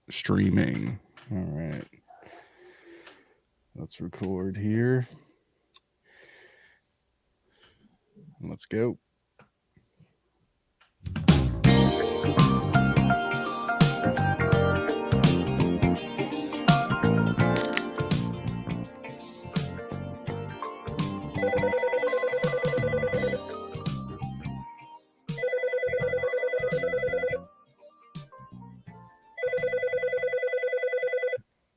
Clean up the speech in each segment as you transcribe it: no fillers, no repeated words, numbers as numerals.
Streaming. All right. Let's record here. Let's go.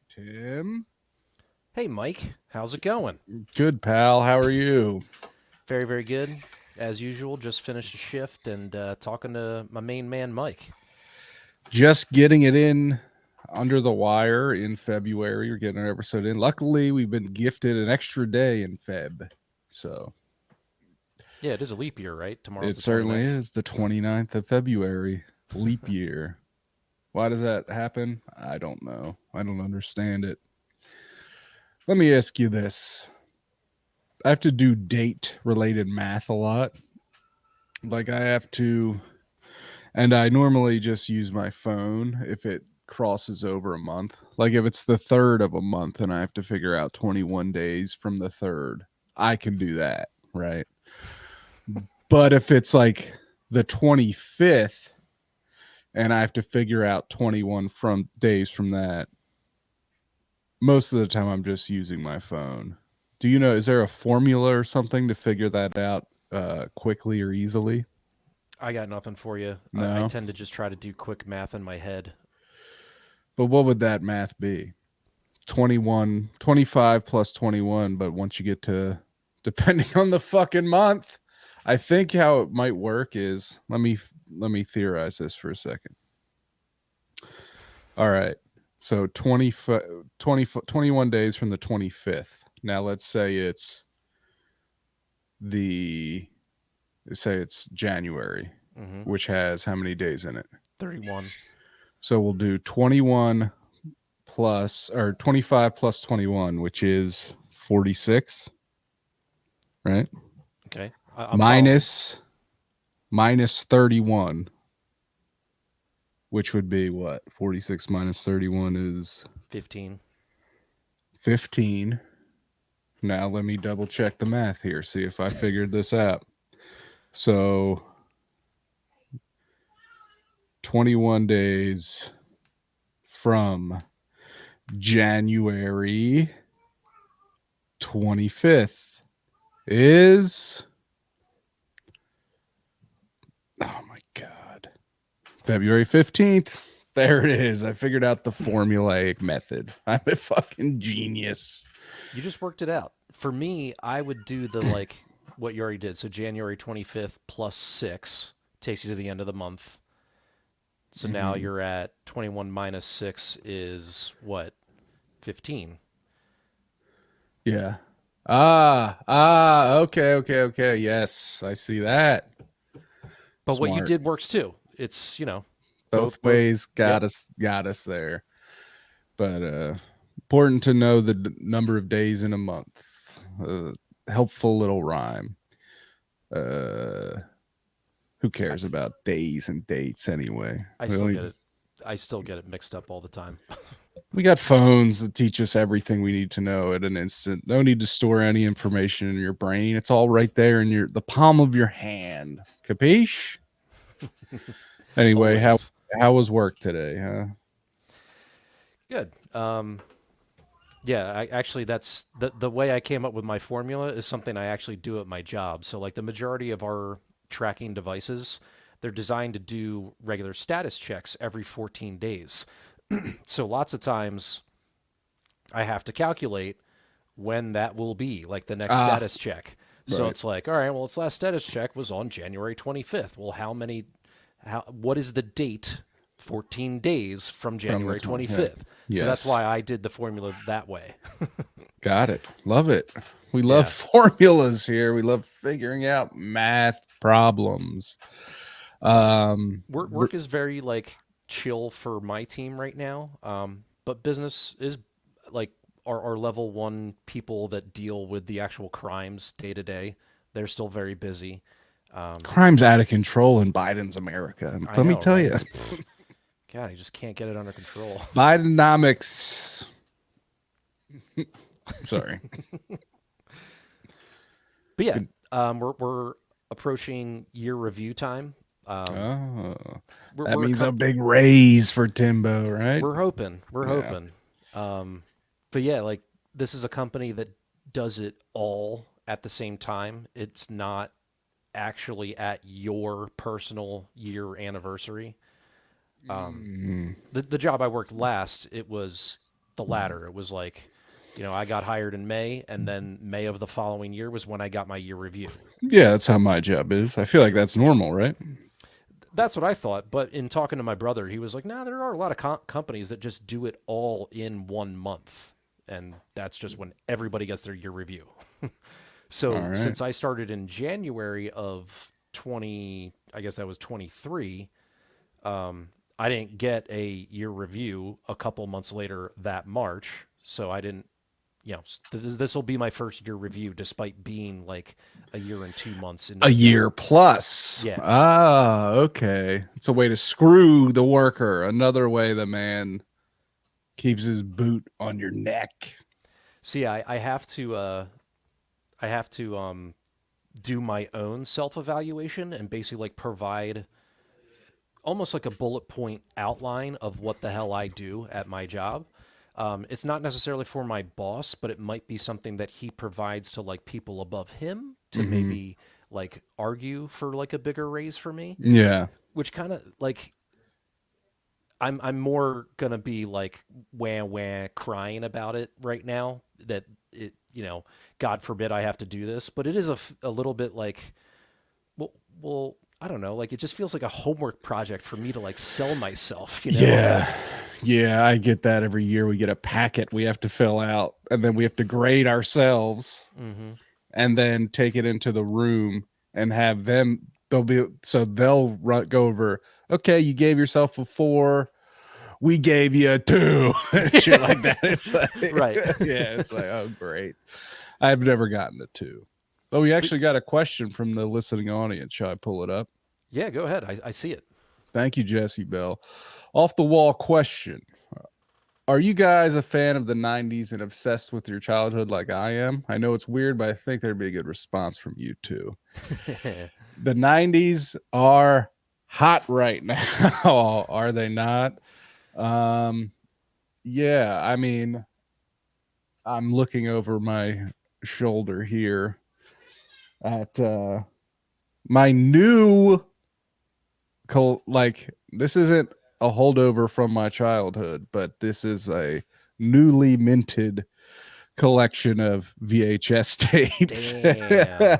Tim. Hey, Mike. How's it going? Good, pal. How are you? Very, very good. As usual, just finished a shift and talking to my main man, Mike. Just getting it in under the wire in February. We're getting an episode in. Luckily, we've been gifted an extra day in Feb. So Yeah, it is a leap year, right? Tomorrow's it the certainly 29th. is the 29th of February, leap year. Why does that happen? I don't know. I don't understand it. Let me ask you this. I have to do date related math a lot. Like I have to, and I normally just use my phone if it crosses over a month. Like if it's the third of a month and I have to figure out 21 days from the third, I can do that, right? But if it's like the 25th and I have to figure out 21 from days from that, most of the time I'm just using my phone. Do you know, is there a formula or something to figure that out quickly or easily? I got nothing for you. I No. tend to just try to do quick math in my head. But what would that math be? 21, 25 plus 21. But once you get to, depending on the fucking month, I think how it might work is, let me theorize this for a second. All right. So 21 days from the 25th. Now let's say it's January, which has how many days in it? 31. So we'll do 21 plus, or 25 plus 21, which is 46, right? Okay. Minus 31, which would be what? 46 minus 31 is 15. 15. Now let me double check the math here, see if I figured this out. So 21 days from January 25th is, oh my God, February 15th. There it is. I figured out the formulaic method. I'm a fucking genius. You just worked it out. For me, I would do the like what you already did. So January 25th plus 6 takes you to the end of the month. So now you're at 21 minus 6 is what? 15. Yeah. Okay. Yes, I see that. But what you Smart. did works too. It's, Both ways got us there. But important to know the number of days in a month. Helpful little rhyme. Who cares about days and dates anyway? I still get it mixed up all the time. We got phones that teach us everything we need to know at an instant. No need to store any information in your brain. It's all right there in the palm of your hand. Capiche? Anyway, how was work today, huh? Good. Yeah, that's the way I came up with my formula is something I actually do at my job. So like the majority of our tracking devices, they're designed to do regular status checks every 14 days. So lots of times I have to calculate when that will be, like the next status check. So it's like, all right, well, its last status check was on January 25th. Well, what is the date 14 days from January 25th? Yes. So that's why I did the formula that way. Got it. Love it. We love formulas here. We love figuring out math problems. Work is very like chill for my team right now. But business is like our level 1 people that deal with the actual crimes day to day. They're still very busy. Crime's out of control in Biden's America. Let me tell you. God, I just can't get it under control. Bidenomics. Sorry. But yeah, Good. we're approaching year review time. Um, Oh, we're that we're a means a comp- big raise for Timbo, right? we're Yeah. hoping. But yeah, like this is a company that does it all at the same time. It's not actually at your personal year anniversary. Mm. The job I worked last, it was the latter. It was like, I got hired in May, and then May of the following year was when I got my year review. Yeah, that's how my job is. I feel like that's normal, right? That's what I thought. But in talking to my brother, he was like, "Nah, there are a lot of companies that just do it all in 1 month, and that's just when everybody gets their year review." All So right. since I started in January of 20, I guess that was 23, I didn't get a year review a couple months later that March. So I didn't, this will be my first year review despite being like a year and 2 months into A the year job. plus. Yeah. Ah, okay. It's a way to screw the worker. Another way the man keeps his boot on your neck. See, I have to, do my own self evaluation and basically like provide almost like a bullet point outline of what the hell I do at my job. It's not necessarily for my boss, but it might be something that he provides to like people above him to Mm-hmm. maybe like argue for like a bigger raise for me, Yeah. which kind of like I'm more gonna be like wah wah crying about it right now that it God forbid I have to do this, but it is a little bit like well, I don't know. Like it just feels like a homework project for me to like sell myself, you know? Yeah. Yeah, I get that every year. We get a packet we have to fill out, and then we have to grade ourselves Mm-hmm. and then take it into the room and have them. They'll go over, okay, you gave yourself a 4, we gave you a 2. Shit like that. It's like, Right. yeah, it's like, oh, great. I've never gotten a 2. But we But actually got a question from the listening audience. Shall I pull it up? yeah, go ahead. I see it. Thank you, Jesse Bell. Off the wall question. Are you guys a fan of the 90s and obsessed with your childhood like I am? I know it's weird, but I think there'd be a good response from you too. The 90s are hot right now, are they not? Um, yeah, I mean, I'm looking over my shoulder here at my new like this isn't a holdover from my childhood, but this is a newly minted collection of VHS tapes. Damn.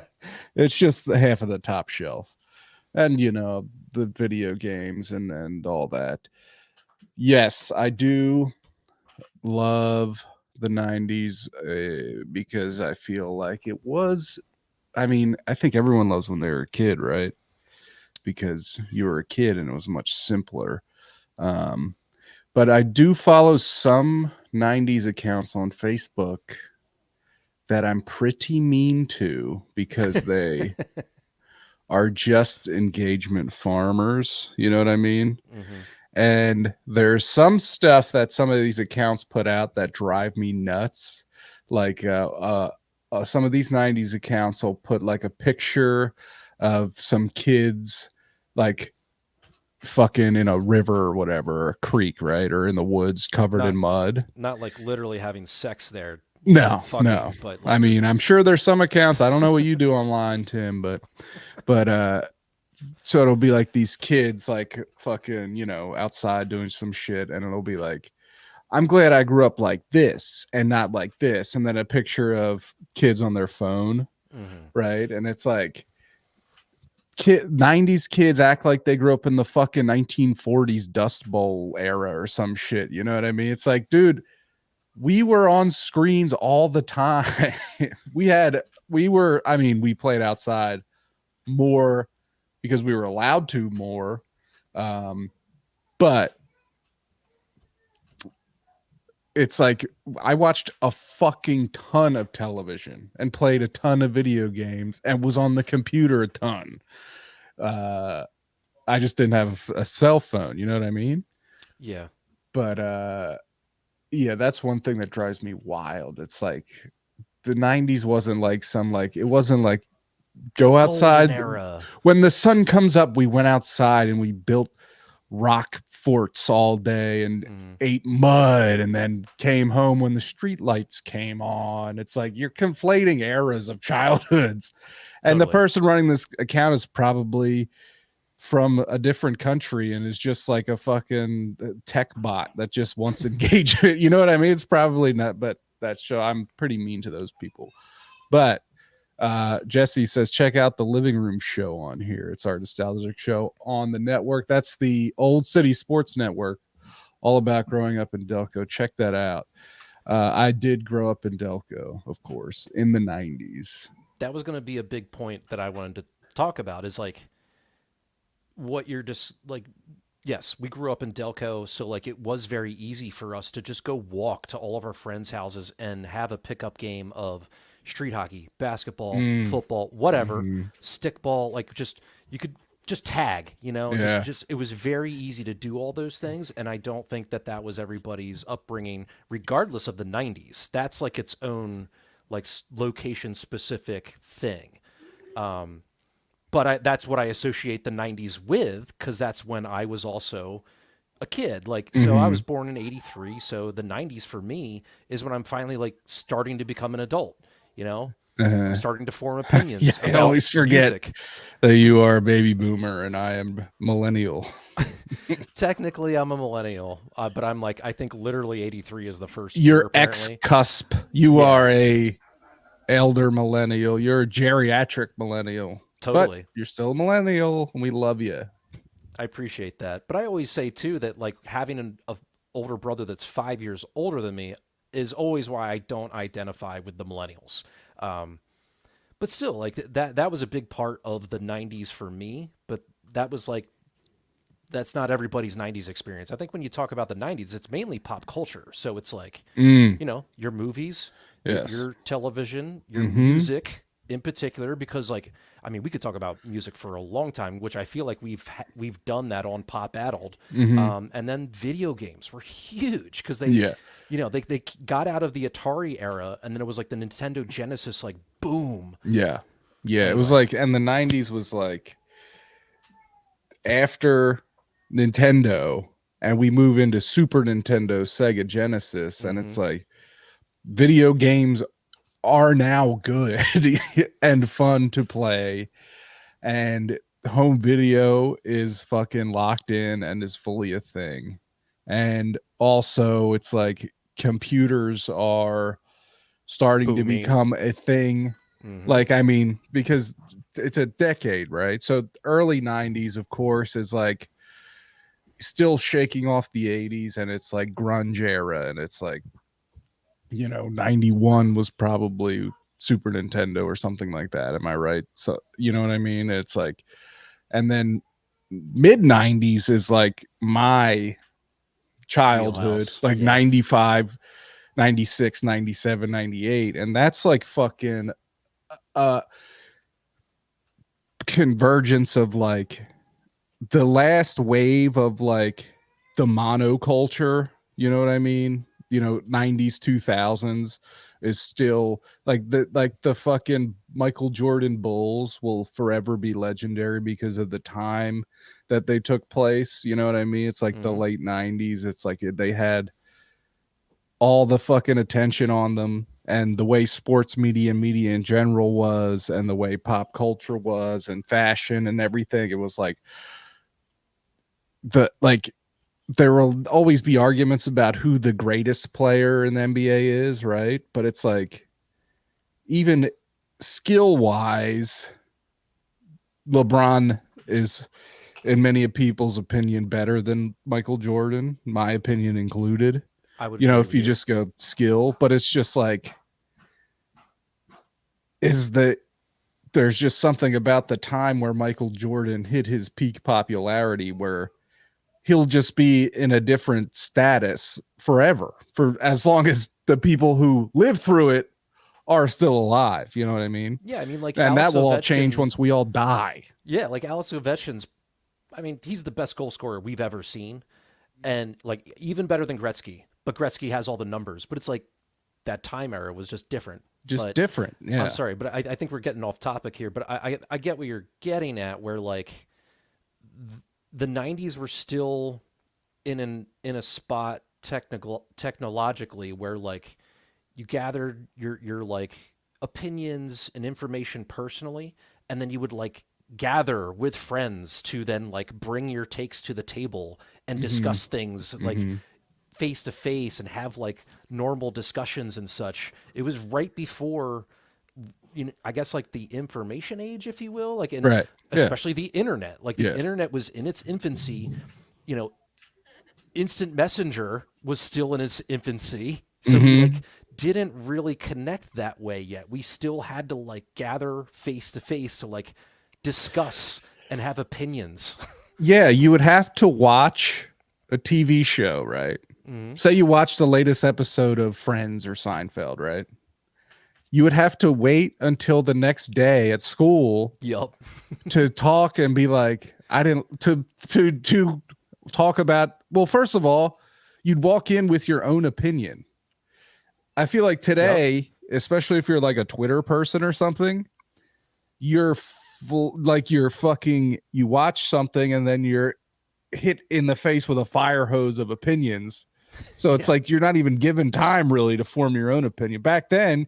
It's just the half of the top shelf. And the video games and all that. Yes, I do love the 90s because I feel like it was, I mean, I think everyone loves when they were a kid, right? Because you were a kid and it was much simpler. Um, but I do follow some 90s accounts on Facebook that I'm pretty mean to because they are just engagement farmers. You know what I mean? Mm-hmm. And there's some stuff that some of these accounts put out that drive me nuts. Like some of these 90s accounts will put like a picture of some kids like fucking in a river or whatever, or a creek, right? Or in the woods covered in Not mud. not like literally having sex there, some No, no. fucking, but I like just mean, I'm sure there's some accounts. I don't know what you do online, Tim, but so it'll be like these kids like fucking, outside doing some shit, and it'll be like, I'm glad I grew up like this and not like this. And then a picture of kids on their phone, mm-hmm. right? And it's like 90s kids act like they grew up in the fucking 1940s Dust Bowl era or some shit. You know what I mean? It's like, dude, we were on screens all the time. We played outside more because we were allowed to more. But it's like I watched a fucking ton of television and played a ton of video games and was on the computer a ton. I just didn't have a cell phone. You know what I mean? Yeah. But yeah, that's one thing that drives me wild. It's like the 90s wasn't like it wasn't like The go golden outside. era. When the sun comes up, we went outside and we built rock forts all day and Mm, ate mud and then came home when the street lights came on. It's like you're conflating eras of childhoods. And the totally. person running this account is probably from a different country and is just like a fucking tech bot that just wants engagement. You know what I mean? It's probably not, but that show, I'm pretty mean to those people. But Jesse says, check out the Living Room show on here. It's our nostalgic show on the network. That's the Old City Sports Network, all about growing up in Delco. Check that out. I did grow up in Delco, of course, in the 90s. That was going to be a big point that I wanted to talk about is like what you're just like yes, we grew up in Delco, so like it was very easy for us to just go walk to all of our friends' houses and have a pickup game of street hockey, basketball, Mm. football, whatever, Mm-hmm. stickball, like just you could just tag, you know, Yeah. just it was very easy to do all those things, and I don't think that that was everybody's upbringing regardless of the 90s. That's like its own like location specific thing. But that's what I associate the 90s with because that's when I was also a kid. Like, so I Mm-hmm. was born in 83. So the 90s for me is when I'm finally like starting to become an adult, you know? I'm Uh, starting to form yeah, opinions I about always forget music. that you are a baby boomer and I am millennial. Technically, I'm a millennial, but I'm like, I think literally 83 is the first year, You're ex apparently. cusp. You Yeah, are a elder millennial. You're a geriatric millennial, but totally. you're still a millennial, and we love you. I appreciate that. But I always say, too, that like having a older brother that's 5 years older than me is always why I don't identify with the millennials. Um, but still, like that was a big part of the 90s for me. But that was like, that's not everybody's 90s experience. I think when you talk about the 90s, it's mainly pop culture. So it's like, Mm, you know, your movies, yes. your television, your Mm-hmm. music in particular, because like, I mean, we could talk about music for a long time, which I feel like we've done that on Pop Addled, Mm-hmm. and then video games were huge because they, Yeah. you know, they got out of the Atari era, and then it was like the Nintendo Genesis, like boom. Yeah. Yeah. It was Anyway, like, and the 90s was like after Nintendo, and we move into Super Nintendo, Sega Genesis, and it's hmm like video games are now good and fun to play. And home video is fucking locked in and is fully a thing. And also, it's like computers are starting to booming. become a thing. hmm Like, I mean, because it's a decade, right? So, early 90s, of course, is like still shaking off the 80s and it's like grunge era. And it's like, 91 was probably Super Nintendo or something like that. Am I right? So, you know what I mean? It's like, and then mid 90s is like my childhood, Wheelhouse. like Yeah. 95, 96, 97, 98. And that's like fucking uh convergence of like the last wave of like the monoculture, you know what I mean? 90s, 2000s is still like the fucking Michael Jordan Bulls will forever be legendary because of the time that they took place, you know what I mean? It's like the hmm late 90s, it's like they had all the fucking attention on them, and the way sports media in general was, and the way pop culture was, and fashion and everything. It was like the like there will always be arguments about who the greatest player in the NBA is, right? But it's like even skill wise, LeBron is, in many of people's opinion, better than Michael Jordan, my opinion included. I would agree If with you you. just go skill, but it's just like, is that there's just something about the time where Michael Jordan hit his peak popularity where he'll just be in a different status forever, for as long as the people who lived through it are still alive. You know what I mean? Yeah, I mean, like And that Alex will all change Ovechkin. once we all die. Yeah, like Alex Ovechkin's. I mean, he's the best goal scorer we've ever seen. and like even better than Gretzky. But Gretzky has all the numbers. But it's like that time era was just different. Just But different. I'm Yeah. sorry, but I think we're getting off topic here. But I get what you're getting at, where like the '90s were still in a spot technologically where like you gathered your like opinions and information personally, and then you would like gather with friends to then like bring your takes to the table and Hmm. discuss things like Hmm. face to face and have like normal discussions and such. It was right before, you know, I guess like the information age, if you will, like in Right. Yeah. especially the internet. Like the Yeah. internet was in its infancy. You know, instant messenger was still in its infancy, so we like Hmm. didn't really connect that way yet. We still had to like gather face to face to like discuss and have opinions. Yeah. You would have to watch a TV show, right? Hmm. Say you watch the latest episode of Friends or Seinfeld, right? You would have to wait until the next day at school Yup. to talk and be like, I didn't to talk about. Well, first of all, you'd walk in with your own opinion. I feel like Yup. today, especially if you're like a Twitter person or something, you're like you're fucking you watch something and then you're hit in the face with a fire hose of opinions. So it's Yeah. like you're not even given time really to form your own opinion. Back then,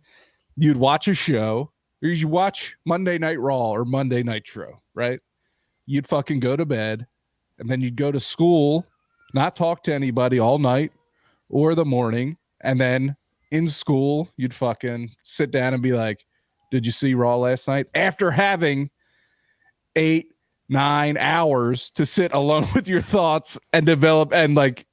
you'd watch a show, or you watch Monday Night Raw or Monday Nitro, right? You'd fucking go to bed, and then you'd go to school, not talk to anybody all night or the morning, and then in school, you'd fucking sit down and be like, "Did you see Raw last night?" After having 8, 9 hours to sit alone with your thoughts and develop and like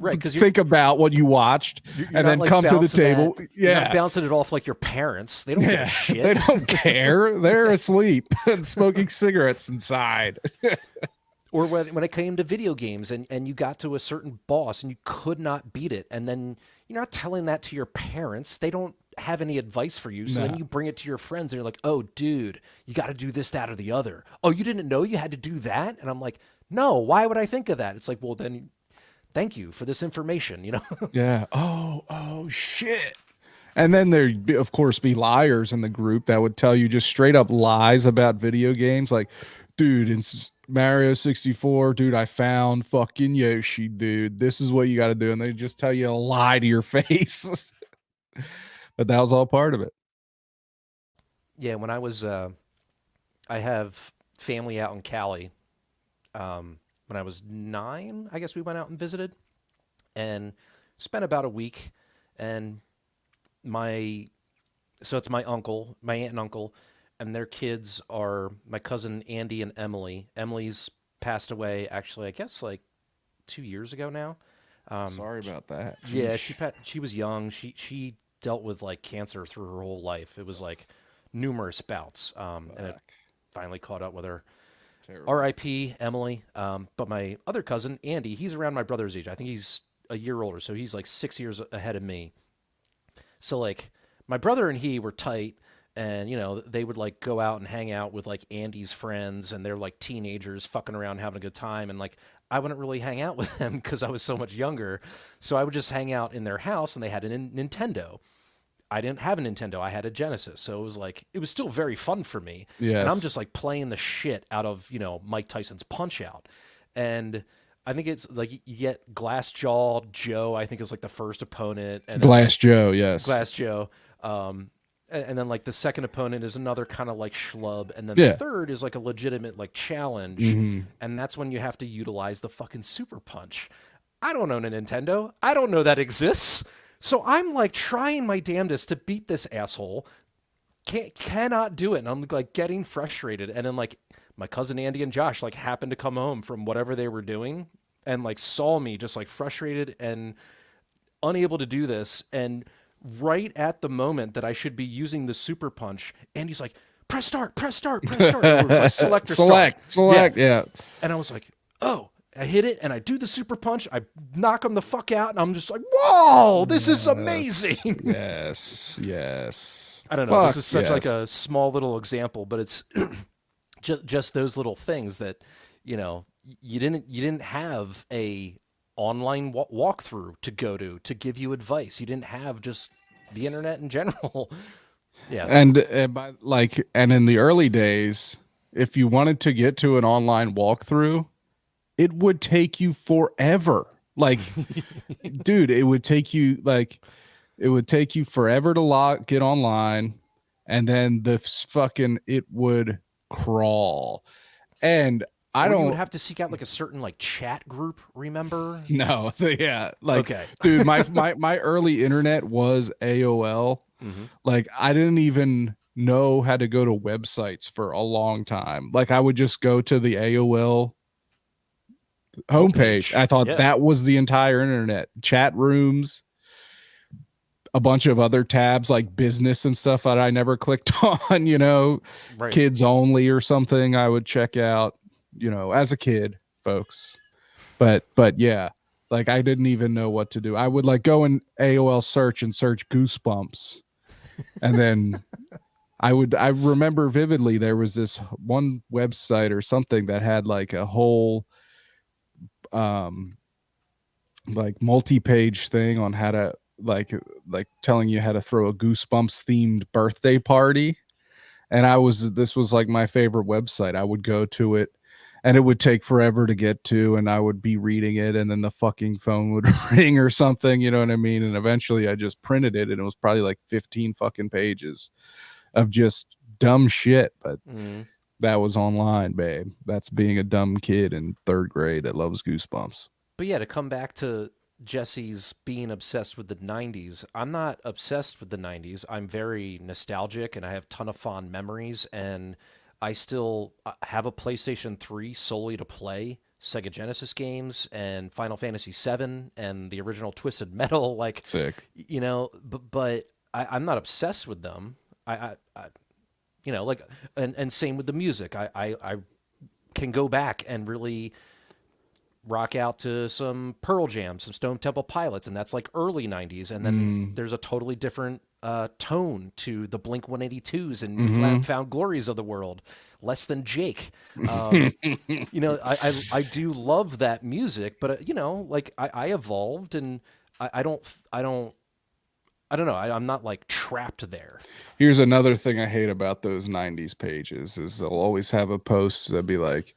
Right, because think about what you watched you're and not then like come to the bouncing table. that. You're not Yeah. bouncing it off like your parents. They don't give a Yeah. They shit. don't care. They're asleep and smoking cigarettes inside. Or when it came to video games and you got to a certain boss and you could not beat it, and then you're not telling that to your parents. They don't have any advice for you. So then No. you bring it to your friends and you're like, oh, dude, you got to do this, that, or the other. Oh, you didn't know you had to do that? And I'm like, no, why would I think of that? It's like, well, then thank you for this information, you know? Yeah. Oh, shit. And then there'd be, of course, be liars in the group that would tell you just straight up lies about video games. Like, dude, in Mario 64, dude, I found fucking Yoshi, dude. This is what you got to do. And they just tell you a lie to your face. But that was all part of it. Yeah, when I have family out in Cali. When I was 9, I guess we went out and visited and spent about a week. And my so it's my uncle, my aunt and uncle, and their kids are my cousin Andy and Emily. Emily's passed away actually, I guess like 2 years ago now. Sorry about that. Yeah, Sheesh. she was young. She dealt with like cancer through her whole life. It was like numerous bouts, and it Fuck. finally caught up with her. Terrible. R.I.P. Emily. But my other cousin Andy, he's around my brother's age. I think he's a year older, so he's like 6 years ahead of me. So like my brother and he were tight, and you know they would like go out and hang out with like Andy's friends, and they're like teenagers fucking around having a good time, and like I wouldn't really hang out with them because I was so much younger. So I would just hang out in their house, and they had a Nintendo. I didn't have a Nintendo. I had a Genesis. So it was like, it was still very fun for me. And I'm Yes. just like playing the shit out of, you know, Mike Tyson's Punch Out. And I think it's like you get Glass Jaw Joe, I think is like the first opponent. And then Glass like Joe. Yes. Glass Joe. And then like the second opponent is another kind of like schlub. And then the Yeah. third is like a legitimate like challenge. Hmm. And that's when you have to utilize the fucking Super Punch. I don't own a Nintendo. I don't know that exists. So I'm like trying my damnedest to beat this asshole. Cannot do it. And I'm like getting frustrated. And then like my cousin Andy and Josh like happened to come home from whatever they were doing and like saw me just like frustrated and unable to do this. And right at the moment that I should be using the super punch, Andy's like, press start, press start, press start. Or it was like select or start. Select. Yeah. And I was like, oh, I hit it and I do the super punch. I knock him the fuck out. And I'm just like, whoa, this is amazing. Yes. Yes. I don't know. Fuck This is such like yes. a small little example, but it's just those little things that, you know, you didn't have a online walkthrough to go to give you advice. You didn't have just the internet in general. Yeah. And in the early days, if you wanted to get to an online walkthrough, it would take you forever. Like, dude, it would take you forever to get online, and then it would crawl. And I Or you would don't have to seek out like a certain like chat group, remember? know. Yeah, like, Okay. dude, my early internet was AOL. Mm-hmm. Like, I didn't even know how to go to websites for a long time. Like, I would just go to the AOL homepage. Homepage. I thought Yeah. that was the entire internet. Chat rooms, a bunch of other tabs like business and stuff that I never clicked on, Right. kids only or something I would check out, as a kid, folks. But yeah, like, I didn't even know what to do. I would like go in AOL search and search Goosebumps. And then I remember vividly there was this one website or something that had like a whole um like multi-page thing on how to like telling you how to throw a Goosebumps themed birthday party. And this was like my favorite website. I would go to it and it would take forever to get to, and I would be reading it, and then the fucking phone would ring or something, you know what I mean? And eventually I just printed it, and it was probably like 15 fucking pages of just dumb shit. But that was online, babe. That's being a dumb kid in third grade that loves Goosebumps. But yeah, to come back to Jesse's being obsessed with the 90s, I'm not obsessed with the 90s. I'm very nostalgic and I have a ton of fond memories. And I still have a PlayStation 3 solely to play Sega Genesis games and Final Fantasy 7 and the original Twisted Metal. Like, Sick. but I'm not obsessed with them. Like, and same with the music. I can go back and really rock out to some Pearl Jam, some Stone Temple Pilots, and that's like early 90s. And then there's a totally different tone to the Blink 182s and Found Glories of the world, Less Than Jake. I do love that music, but like I evolved, and I don't know. I'm not like trapped there. Here's another thing I hate about those 90s pages is they'll always have a post that'll be like,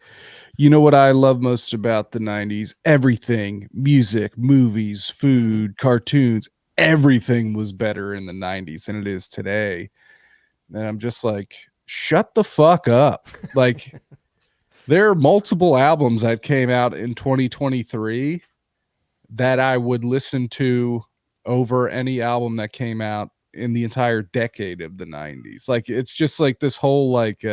you know what I love most about the 90s? Everything, music, movies, food, cartoons, everything was better in the 90s than it is today. And I'm just like, shut the fuck up. Like, there are multiple albums that came out in 2023 that I would listen to over any album that came out in the entire decade of the 90s. Like, it's just like this whole like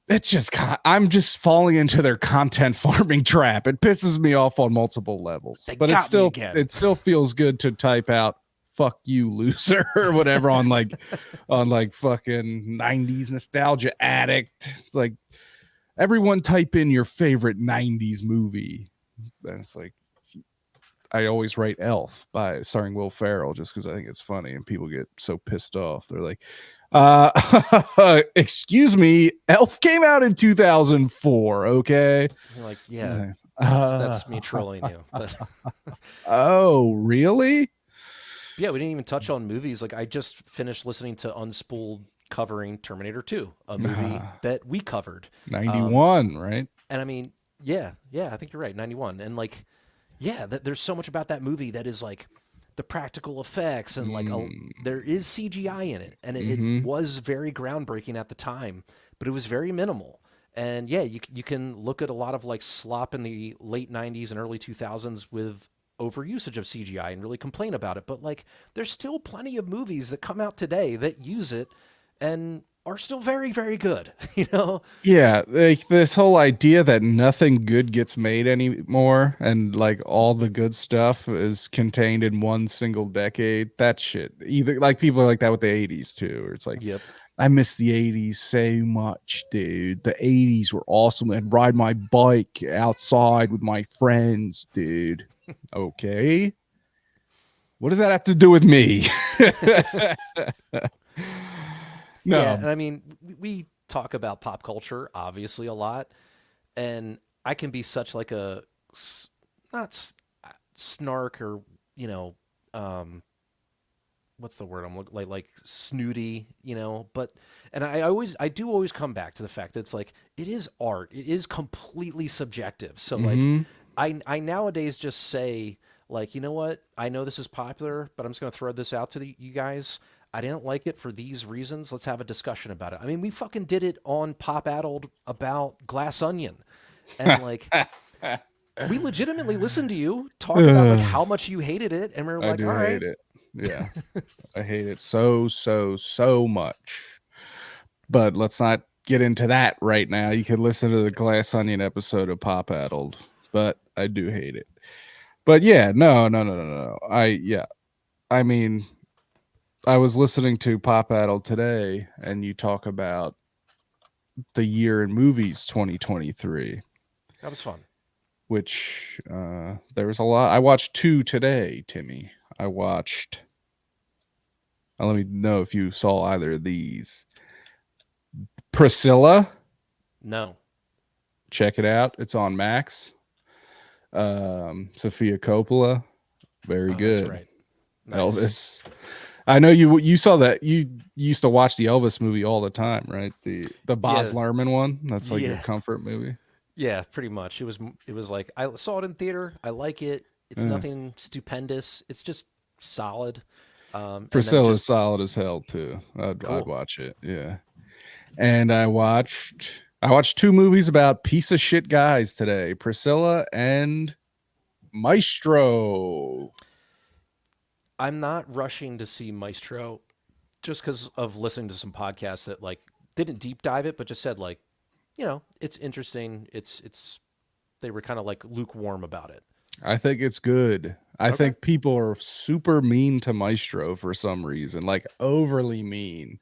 it's just I'm just falling into their content farming trap. It pisses me off on multiple levels. They But got me again. it still feels good to type out "fuck you, loser" or whatever on like fucking 90s nostalgia addict. It's like, everyone type in your favorite 90s movie. And it's like, I always write Elf starring Will Ferrell just because I think it's funny, and people get so pissed off. They're like, excuse me, Elf came out in 2004, okay? You're like, yeah, that's me trolling you. But oh, really? yeah, we didn't even touch on movies. Like, I just finished listening to Unspooled covering Terminator 2, a movie that we covered. 91, right? And I mean, yeah, I think you're right, 91. And like, yeah, there's so much about that movie that is like the practical effects, and like there is CGI in it, and it was very groundbreaking at the time, but it was very minimal. And yeah, you can look at a lot of like slop in the late 90s and early 2000s with overusage of CGI and really complain about it, but like there's still plenty of movies that come out today that use it and are still very, very good, Yeah, like this whole idea that nothing good gets made anymore, and like all the good stuff is contained in one single decade. That shit. Either like people are like that with the 80s too, where it's like, Yep. I miss the 80s so much, dude. The 80s were awesome, and ride my bike outside with my friends, dude. Okay. What does that have to do with me? No. Yeah, and I mean, we talk about pop culture obviously a lot, and I can be such like a s- not s- snark or you know, um, what's the word I'm looking like snooty, you know. But and I do always come back to the fact that it's like it is art. It is completely subjective. So like Mm-hmm. I nowadays just say like, you know what? I know this is popular, but I'm just going to throw this out to you guys. I didn't like it for these reasons. Let's have a discussion about it. I mean, we fucking did it on Pop Addled about Glass Onion. And like we legitimately listened to you talk about like how much you hated it and we are I like, do "All hate right." it. Yeah. I hate it so much. But let's not get into that right now. You could listen to the Glass Onion episode of Pop Addled, but I do hate it. But yeah, no. I mean, I was listening to Pop Addled today, and you talk about the year in movies 2023, That was fun. which there was a lot. I watched two today, Timmy. I watched. Let me know if you saw either of these. Priscilla, No. check it out. It's on Max. Sophia Coppola, very Oh, that's good. right. Nice. Elvis. I know you saw that. You used to watch the Elvis movie all the time, right? The Baz Yeah. Luhrmann one. That's like your Yeah. comfort movie. Yeah, pretty much. It was like I saw it in theater. I like it. It's Yeah. nothing stupendous. It's just solid. And then it Priscilla's just solid as hell too. I'd cool. watch it. Yeah. And I watched two movies about piece of shit guys today. Priscilla and Maestro. I'm not rushing to see Maestro just because of listening to some podcasts that like didn't deep dive it, but just said like, you know, it's interesting. It's they were kind of like lukewarm about it. I think it's good. I Okay. think people are super mean to Maestro for some reason, like overly mean.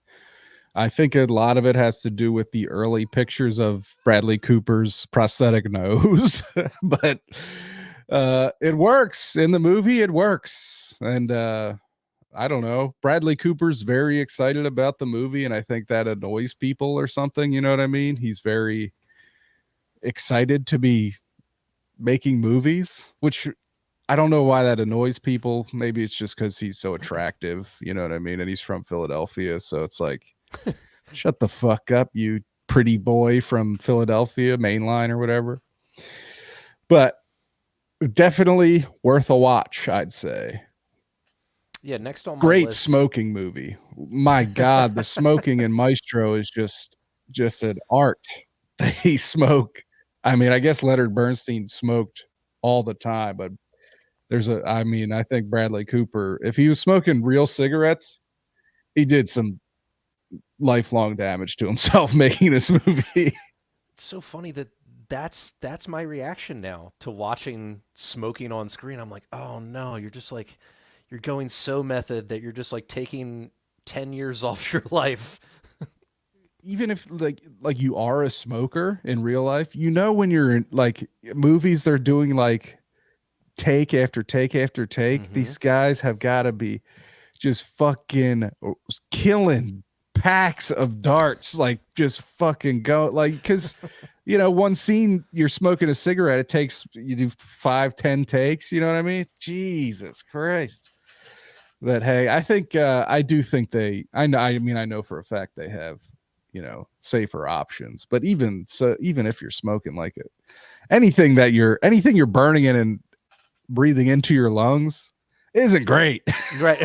I think a lot of it has to do with the early pictures of Bradley Cooper's prosthetic nose, but it works in the movie. It works, and I don't know. Bradley Cooper's very excited about the movie, and I think that annoys people or something. You know what I mean? He's very excited to be making movies, which I don't know why that annoys people. Maybe it's just because he's so attractive. You know what I mean? And he's from Philadelphia, so it's like shut the fuck up, you pretty boy from Philadelphia, mainline or whatever. But definitely worth a watch, I'd say. Yeah, next on my Great list. smoking movie. My God, the smoking in Maestro is just an art. They smoke. I mean, I guess Leonard Bernstein smoked all the time, but I think Bradley Cooper, if he was smoking real cigarettes, he did some lifelong damage to himself making this movie. It's so funny that that's my reaction now to watching smoking on screen. I'm like, oh no, you're just like you're going so method that you're just like taking 10 years off your life. Even if like you are a smoker in real life, you know when you're in like movies they're doing like take after take after take, Mm-hmm. these guys have got to be just fucking killing packs of darts, like just fucking go like because one scene you're smoking a cigarette, it takes you do 5-10 takes, you know what I mean? Jesus Christ. But hey, I think I do think I know for a fact they have safer options, but even so, even if you're smoking like it, anything you're burning in and breathing into your lungs isn't great. Right.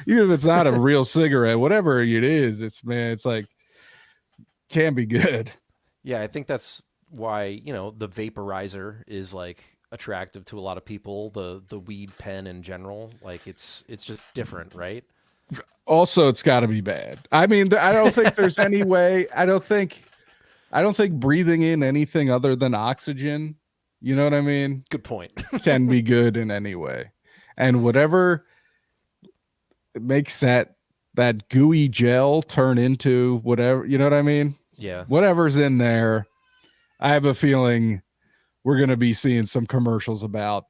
Even if it's not a real cigarette, whatever it is, it's like can be good. Yeah, I think that's why, the vaporizer is like attractive to a lot of people, the weed pen in general. Like it's just different, right? Also, it's got to be bad. I mean, I don't think there's any way. I don't think breathing in anything other than oxygen, you know what I mean, Good point. can be good in any way. And whatever makes that gooey gel turn into whatever, you know what I mean? Yeah. Whatever's in there, I have a feeling we're going to be seeing some commercials about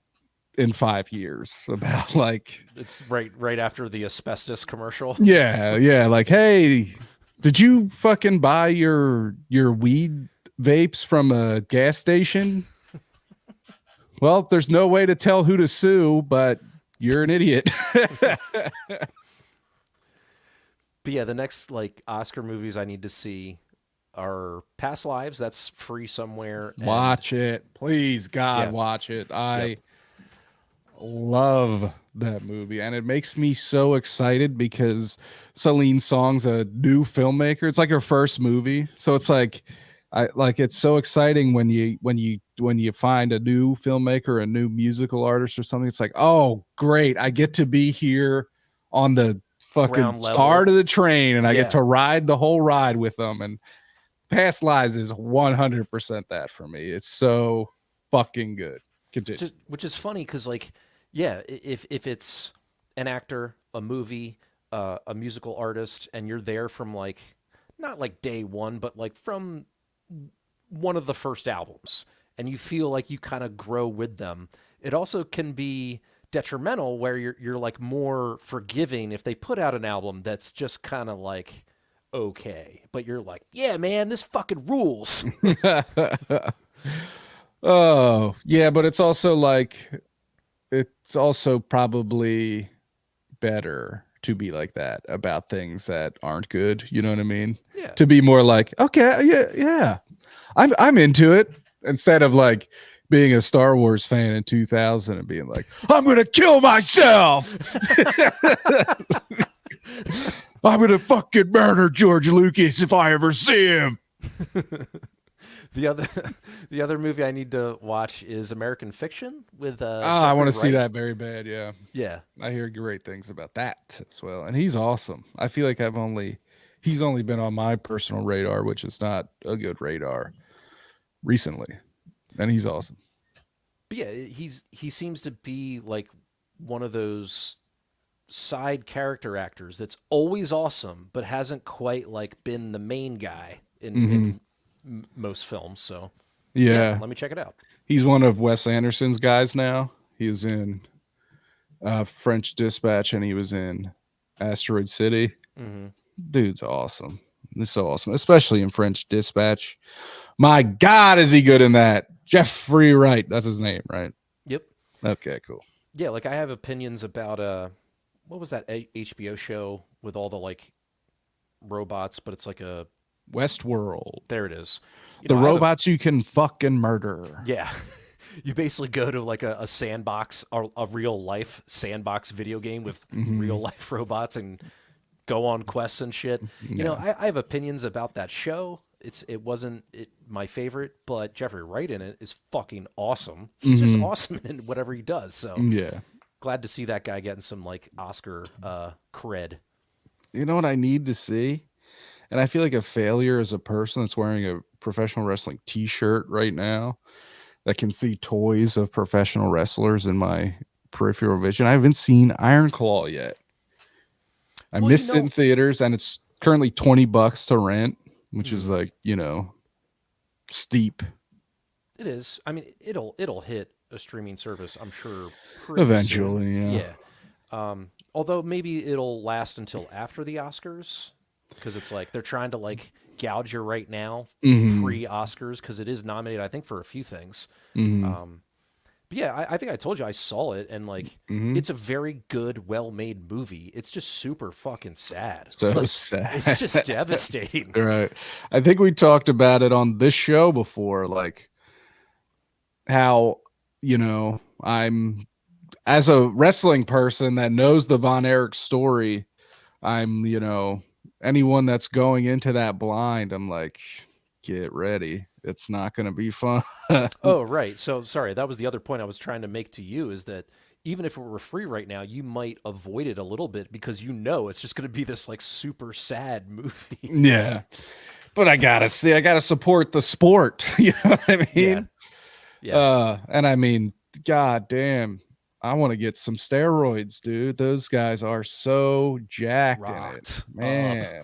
in 5 years about like It's right after the asbestos commercial. yeah, like hey, did you fucking buy your weed vapes from a gas station? Well, there's no way to tell who to sue, but you're an idiot. But yeah, the next like Oscar movies I need to see are Past Lives. That's free somewhere, and Watch it. Please, God, yeah, watch it. yep, I love that movie. And it makes me so excited because Celine Song's a new filmmaker. It's like her first movie. So it's like it's so exciting when you find a new filmmaker, a new musical artist or something. It's like, oh great, I get to be here on the fucking ground level. start of the train and I get Yeah, to ride the whole ride with them. And Past Lives is 100% that for me. It's so fucking good. Continue. which is funny because like, yeah, if it's an actor, a movie, a musical artist, and you're there from like not like day one, but like from one of the first albums, and you feel like you kind of grow with them. It also can be detrimental where you're like more forgiving if they put out an album that's just kind of like okay, but you're like, yeah, man, this fucking rules. Oh, yeah, but it's also probably better to be like that about things that aren't good. You know what I mean? Yeah. To be more like, okay, yeah, yeah, I'm into it, instead of like being a Star Wars fan in 2000 and being like, I'm gonna kill myself. I'm gonna fucking murder George Lucas if I ever see him. The other the other movie I need to watch is American Fiction with I Jeffrey want to see Wright. that very bad. Yeah. Yeah. I hear great things about that as well. And he's awesome. I feel like he's only been on my personal radar, which is not a good radar recently. And he's awesome. But yeah, he seems to be like one of those side character actors that's always awesome, but hasn't quite like been the main guy Hmm. in most films. So yeah, Yeah. let me check it out. He's one of Wes Anderson's guys now. He was in French Dispatch and he was in Asteroid City. Hmm. Dude's awesome. He's so awesome, especially in French Dispatch. My God, is he good in that? Jeffrey Wright. That's his name, right? Yep. Okay, cool. Yeah, like I have opinions about what was that HBO show with all the like robots, but it's like a Westworld. there it is. The I have a robots you can fucking murder. yeah. You basically go to like a sandbox, a real life sandbox video game with Hmm. real life robots and go on quests and shit. Yeah. I have opinions about that show. It wasn't my favorite, but Jeffrey Wright in it is fucking awesome. He's just Hmm. awesome in whatever he does. So Yeah. glad to see that guy getting some like Oscar cred. You know what I need to see? And I feel like a failure as a person that's wearing a professional wrestling t-shirt right now that can see toys of professional wrestlers in my peripheral vision. I haven't seen Iron Claw yet. I Well, you missed it in know, theaters and it's currently $20 to rent, which is mhm, like, steep it is. I mean, it'll hit a streaming service, I'm sure, pretty soon. eventually. Yeah. Yeah. Although maybe it'll last until after the Oscars because it's like they're trying to like gouge you right now Hmm. pre Oscars because it is nominated, I think, for a few things. Hmm. Um, but yeah, I think I told you I saw it and like Hmm. it's a very good, well made movie. It's just super fucking sad. So Like it's sad. just devastating. Right. I think we talked about it on this show before, like how, I'm as a wrestling person that knows the Von Erich story, I'm, anyone that's going into that blind, I'm like, get ready. It's not going to be fun. Oh, right. So sorry, that was the other point I was trying to make to you is that even if it were free right now, you might avoid it a little bit because you know it's just going to be this like super sad movie. Yeah. But I gotta support the sport. You know what I Yeah. mean? Yeah. And I mean, god damn, I want to get some steroids, dude. Those guys are so jacked in it. Rocked up. Man.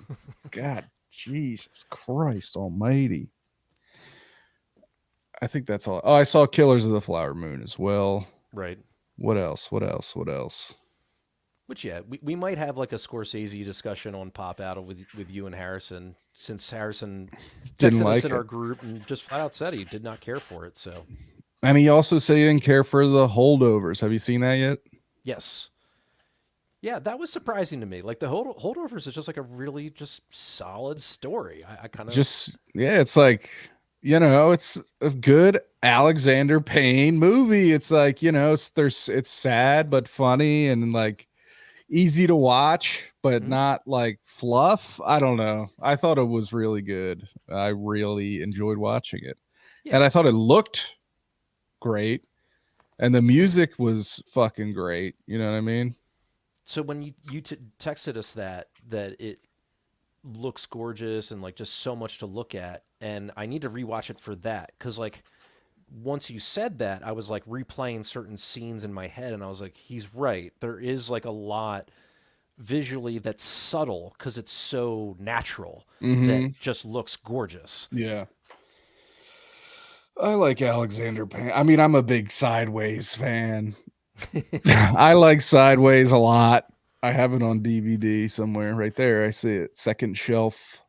God, Jesus Christ almighty. I think that's all. Oh, I saw Killers of the Flower Moon as well. Right. What else? What else? What else? Which yeah, we might have like a Scorsese discussion on Pop Out with you and Harrison since Harrison Didn't texted us like in it. our group and just flat out said he did not care for it. So And he also said he didn't care for the holdovers. Have you seen that yet? Yes. Yeah, that was surprising to me. Like the holdovers is just like a really just solid story. I kind of Just yeah, it's like it's a good Alexander Payne movie. It's like it's sad but funny and like easy to watch, but Mhm. not like fluff. I don't know. I thought it was really good. I really enjoyed watching it, and Yeah. I thought it looked great, and the music was fucking great. You know what I mean? So when you texted us that it looks gorgeous and like just so much to look at, and I need to rewatch it for that because like once you said that, I was like replaying certain scenes in my head, and I was like, he's right. There is like a lot visually that's subtle because it's so natural that Mm-hmm. just looks gorgeous. Yeah. I like Alexander Payne. I mean, I'm a big Sideways fan. I like Sideways a lot. I have it on DVD somewhere right there. I see it. Second shelf,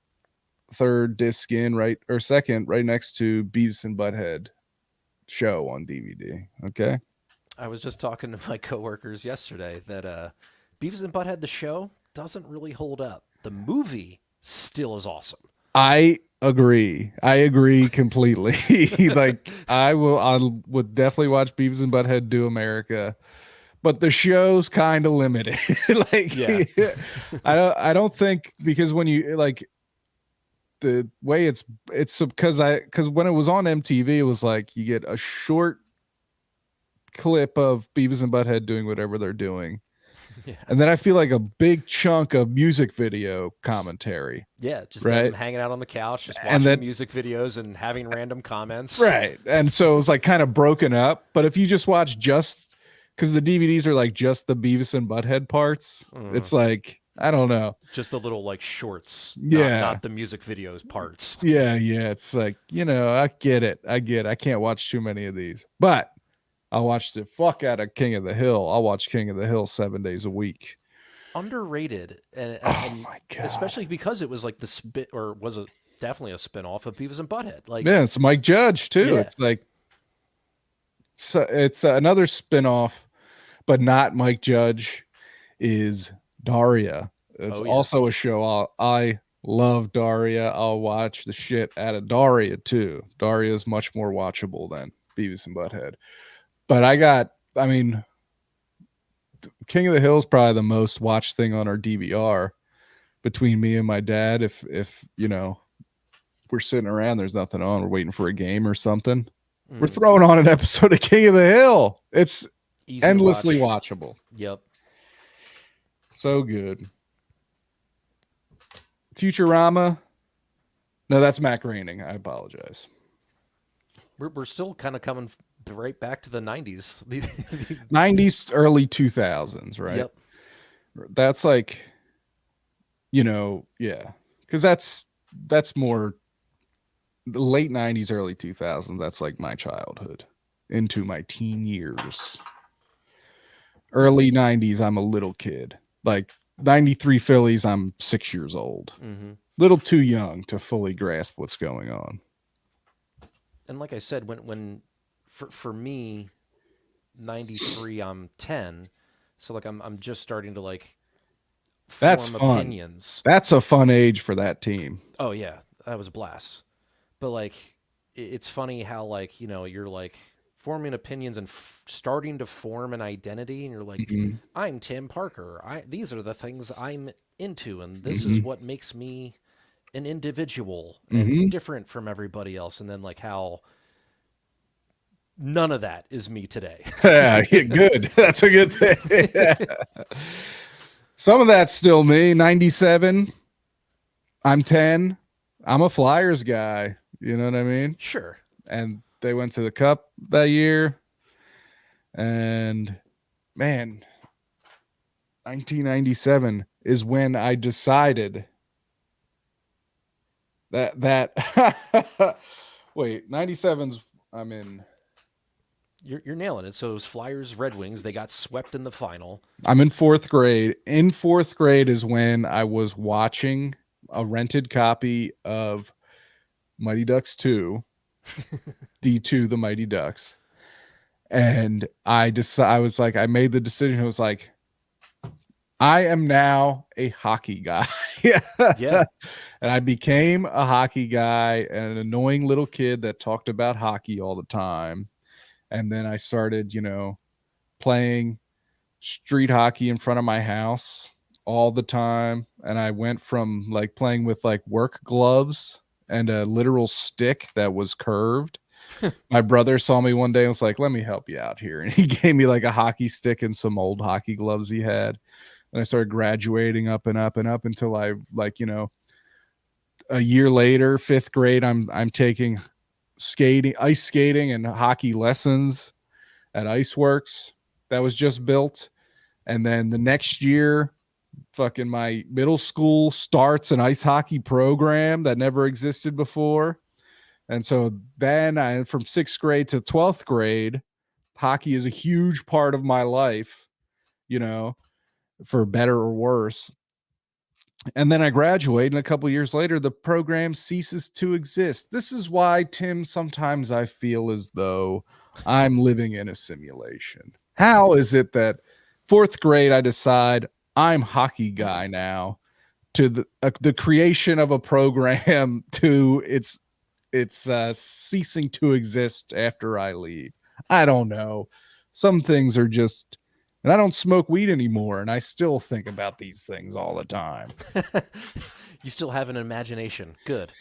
third disc in, right or second, right next to Beavis and Butthead show on DVD. Okay. I was just talking to my coworkers yesterday that Beavis and Butthead the show doesn't really hold up. The movie still is awesome. I agree. I agree completely. Like I would definitely watch Beavis and Butthead Do America, but the show's kind of limited. Like Yeah. I don't think because when you like the way it's because when it was on MTV, it was like you get a short clip of Beavis and Butthead doing whatever they're doing. Yeah. And then I feel like a big chunk of music video commentary, Yeah, just them right? hanging out on the couch, just And watching then music videos and having random comments. right. And so it was like kind of broken up. But if you just watch just because the DVDs are like just the Beavis and Butthead parts, it's like I don't know. Just the little like shorts, not Yeah. the music videos parts. Yeah, yeah. It's like, I get it. I get it. I can't watch too many of these. But I'll watch the fuck out of King of the Hill. I'll watch King of the Hill 7 days a week. Underrated, and Oh my god. especially because it was like the spit or was a definitely a spin-off of Beavis and Butthead. Like, Yeah, it's Mike Judge too. yeah, It's like it's another spin-off, but not Mike Judge is Daria. It's oh yeah, also a show I love Daria. I'll watch the shit out of Daria too. Daria is much more watchable than Beavis and Butthead. But I mean, King of the Hill is probably the most watched thing on our DVR between me and my dad. If we're sitting around, there's nothing on, we're waiting for a game or something. We're throwing on an episode of King of the Hill. It's easy endlessly to watch. watchable. Yep. So good. Futurama. No, that's Mac Raining. I apologize. We're still kind of coming right back to the 90s. 90s, early 2000s, right? Yep. That's like, yeah. Because that's more the late 90s, early 2000s. That's like my childhood into my teen years. Early 90s, I'm a little kid. Like 93 Phillies, I'm 6 years old. Mm-hmm. Little too young to fully grasp what's going on. And like I said, when for me, 93, I'm 10, so like I'm just starting to like That's form fun. opinions. That's a fun age for that team. Oh yeah, that was a blast. But like, it's funny how like you're like forming opinions and starting to form an identity, and you're like, Mm-hmm. I'm Tim Parker. These are the things I'm into, and this is Mm-hmm. what makes me an individual and Mm-hmm. different from everybody else. And then like how none of that is me today. Yeah, good. That's a good thing. Some of that's still me. 97. I'm 10. I'm a Flyers guy. You know what I mean? Sure. And they went to the Cup that year. And man, 1997 is when I decided that wait, 97's I'm in You're nailing it. So it was Flyers, Red Wings. They got swept in the final. I'm in 4th grade. In 4th grade is when I was watching a rented copy of Mighty Ducks 2, D2 The Mighty Ducks. And I was like, I made the decision. I was like, I am now a hockey guy. Yeah. And I became a hockey guy, an annoying little kid that talked about hockey all the time. And then I started, playing street hockey in front of my house all the time. And I went from like playing with like work gloves and a literal stick that was curved. My brother saw me one day and was like, let me help you out here. And he gave me like a hockey stick and some old hockey gloves he had. And I started graduating up and up and up until I like, a year later, fifth grade, I'm taking ice skating and hockey lessons at Iceworks that was just built. And then the next year, fucking my middle school starts an ice hockey program that never existed before. And so then from sixth grade to 12th grade, hockey is a huge part of my life, you know, for better or worse. And then I graduate, and a couple years later, the program ceases to exist. This is why, Tim, sometimes I feel as though I'm living in a simulation. How is it that fourth grade I decide I'm hockey guy now, to the creation of a program to it's ceasing to exist after I leave? I don't know. Some things are just, and I don't smoke weed anymore, and I still think about these things all the time. You still have an imagination. Good.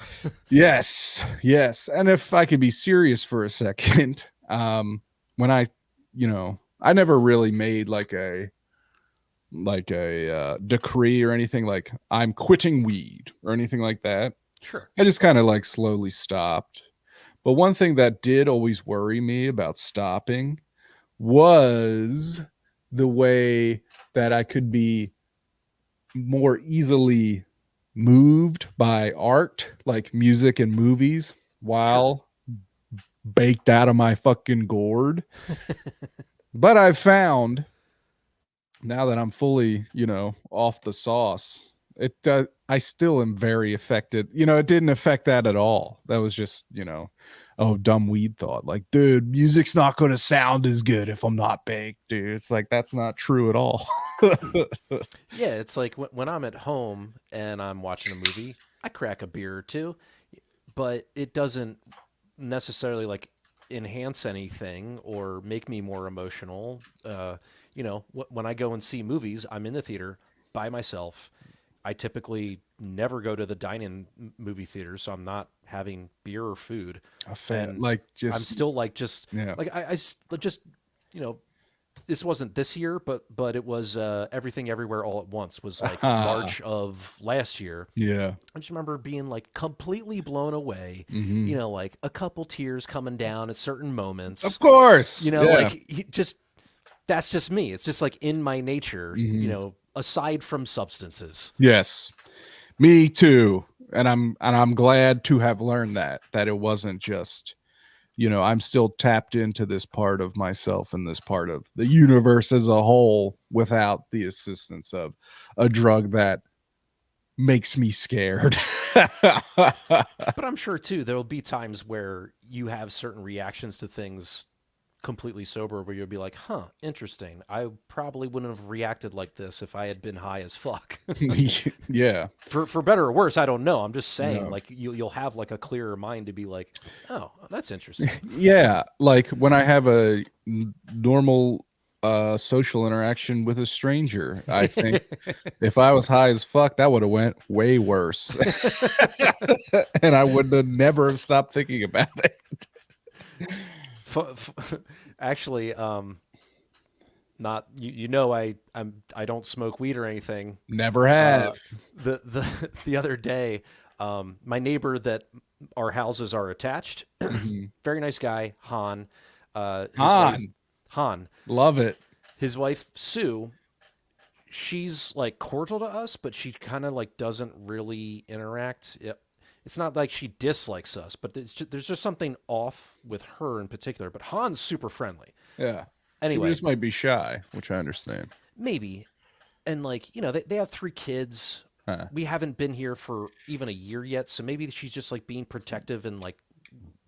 Yes, yes. And if I could be serious for a second, when I never really made like a decree or anything like I'm quitting weed or anything like that. Sure. I just kind of like slowly stopped. But one thing that did always worry me about stopping was the way that I could be more easily moved by art, like music and movies, Sure. while baked out of my fucking gourd. But I've found now that I'm fully, off the sauce, I still am very affected. It didn't affect that at all. That was just, dumb weed thought. Like, dude, music's not going to sound as good if I'm not baked, dude. It's like, that's not true at all. Yeah, it's like when I'm at home and I'm watching a movie, I crack a beer or two, but it doesn't necessarily like enhance anything or make me more emotional. When I go and see movies, I'm in the theater by myself. I typically never go to the dine-in movie theaters, so I'm not having beer or food, and Like, I'm just, still like just yeah. like just you know this wasn't this year, but it was Everything Everywhere All at Once was like March of last year. Yeah. I just remember being like completely blown away, Hmm. like a couple tears coming down at certain Of moments, course. Yeah. like just that's just me. It's just like in my nature, Hmm. aside from substances. Yes. Me too. And I'm glad to have learned that it wasn't just, I'm still tapped into this part of myself and this part of the universe as a whole without the assistance of a drug that makes me scared. But I'm sure too there'll be times where you have certain reactions to things completely sober where you'll be like, "Huh, interesting. I probably wouldn't have reacted like this if I had been high as fuck." Yeah. For better or worse, I don't know. I'm just saying, No. like you'll have like a clearer mind to be like, "Oh, that's interesting." Yeah, like when I have a normal social interaction with a stranger, I think if I was high as fuck, that would have went way worse. And I would have never have stopped thinking about it. Actually, not I don't smoke weed or anything. Never have. The other day, my neighbor that our houses are attached, Mhm. very nice guy, Han. His wife Han, Han, love it. his wife Sue. She's like cordial to us, but she kind of like doesn't really interact. It's not like she dislikes us, but there's just something off with her in particular. But Han's super friendly. Yeah. She Anyway, just might be shy, which I understand. maybe. And like, they have three kids. Huh. We haven't been here for even a year yet, so maybe she's just like being protective and like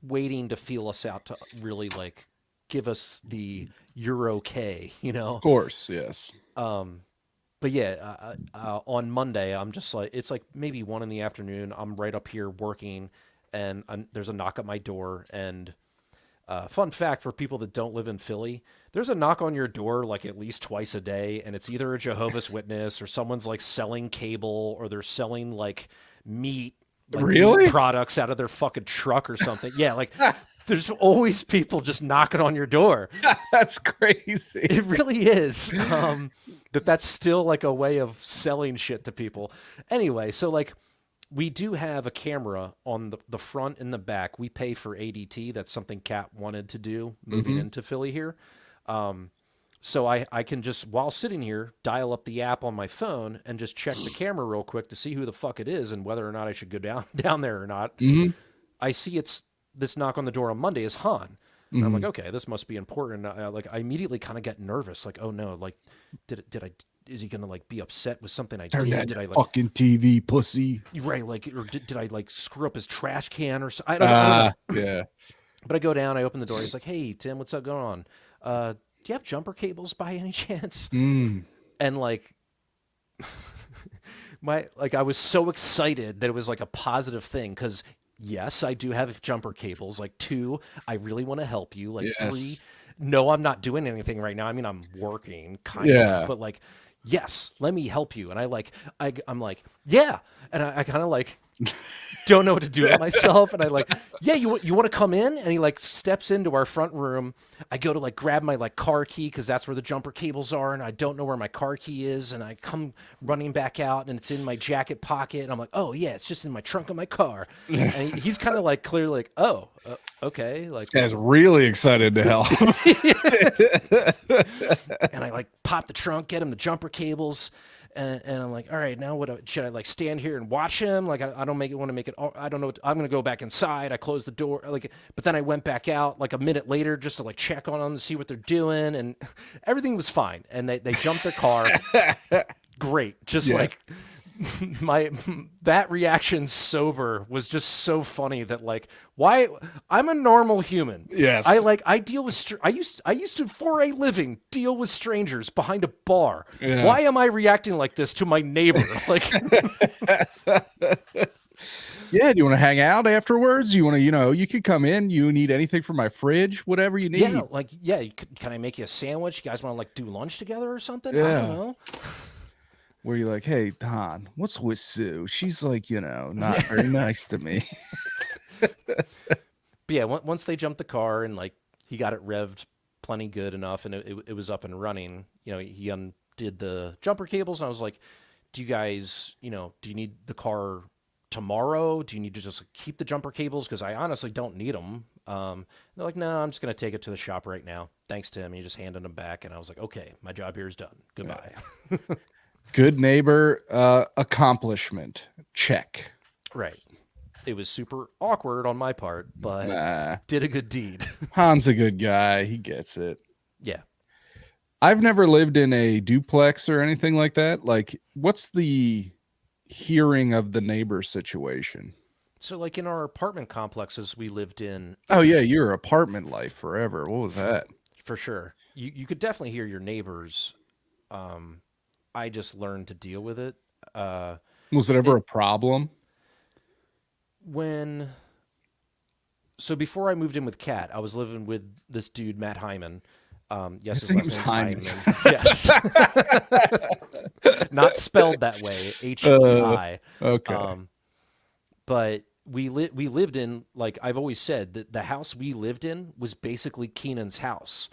waiting to feel us out to really like give us the "you're okay," you know. Of course, yes. But yeah, on Monday, I'm just like, it's like maybe 1 in the afternoon. I'm right up here working, and there's a knock at my door. And fun fact for people that don't live in Philly, there's a knock on your door like at least twice a day, and it's either a Jehovah's Witness or someone's like selling cable, or they're selling like meat, like Really? meat products out of their fucking truck or something. Yeah, like there's always people just knocking on your door. That's crazy. It really is. That's still like a way of selling shit to people. Anyway, so like we do have a camera on the front and the back. We pay for ADT. That's something Kat wanted to do moving into Philly here. So I can just, while sitting here, dial up the app on my phone and just check the camera real quick to see who the fuck it is and whether or not I should go down there or not. I see this knock on the door on Monday is Han. And I'm like, okay, this must be important. I immediately kind of get nervous. Like, oh no, like, is he gonna like be upset with something I Turn did? that Did I like fucking TV, pussy? right? Like, or did I like screw up his trash can or so? I don't know. Yeah. But I go down, I open the door. He's like, hey Tim, what's up going on? Do you have jumper cables by any chance? And like, I was so excited that it was like a positive thing because. Yes, I do have jumper cables. Like 2, I really want to help you. Like 3, no, I'm not doing anything right now. I mean, I'm working kind of, but like, yes, let me help you. And I'm like, yeah. And I kind of like don't know what to do with myself. And I like, yeah, you want to come in? And he like steps into our front room. I go to like grab my like car key because that's where the jumper cables are. And I don't know where my car key is. And I come running back out and it's in my jacket pocket. And I'm like, oh yeah, it's just in my trunk of my car. And he's kind of like clearly like, oh, okay. Like, this guy's really excited to help. And I like pop the trunk, get him the jumper cables. And I'm like, all right, now what should I like stand here and watch him? Like, I don't want to make it. I don't know. I'm going to go back inside. I closed the door. Like, but then I went back out like a minute later just to like check on them to see what they're doing. And everything was fine. And they jumped their car. Great. Just like that reaction sober was just so funny that like, why I'm a normal human. Yes. I deal with, I used to for a living deal with strangers behind a bar. Yeah. Why am I reacting like this to my neighbor? Like, yeah. Do you want to hang out afterwards? You want to, you could come in. You need anything from my fridge, whatever you need. Yeah. Like, yeah. Can I make you a sandwich? You guys want to like do lunch together or something? Yeah. I don't know. Where you're like, hey, Don, what's with Sue? She's like, not very nice to me. But yeah, once they jumped the car and like he got it revved plenty good enough and it was up and running, he undid the jumper cables and I was like, do you guys, do you need the car tomorrow? Do you need to just keep the jumper cables? Because I honestly don't need them. They're like, no, I'm just going to take it to the shop right now. Thanks, Tim. And he just handed them back. And I was like, okay, my job here is done. Goodbye. Yeah. Good neighbor accomplishment. Check. Right. It was super awkward on my part, but did a good deed. Han's a good guy. He gets it. Yeah. I've never lived in a duplex or anything like that. Like, what's the hearing of the neighbor situation? So, like in our apartment complexes we lived in. Oh, yeah. Your apartment life forever. What was that? For sure. You could definitely hear your neighbors. I just learned to deal with it. Was it ever a problem? So before I moved in with Kat, I was living with this dude, Matt Hyman. Yes, his name's Hyman. Yes. Not spelled that way, H-E-I. Okay. But we lived in, like I've always said, that the house we lived in was basically Keenan's house.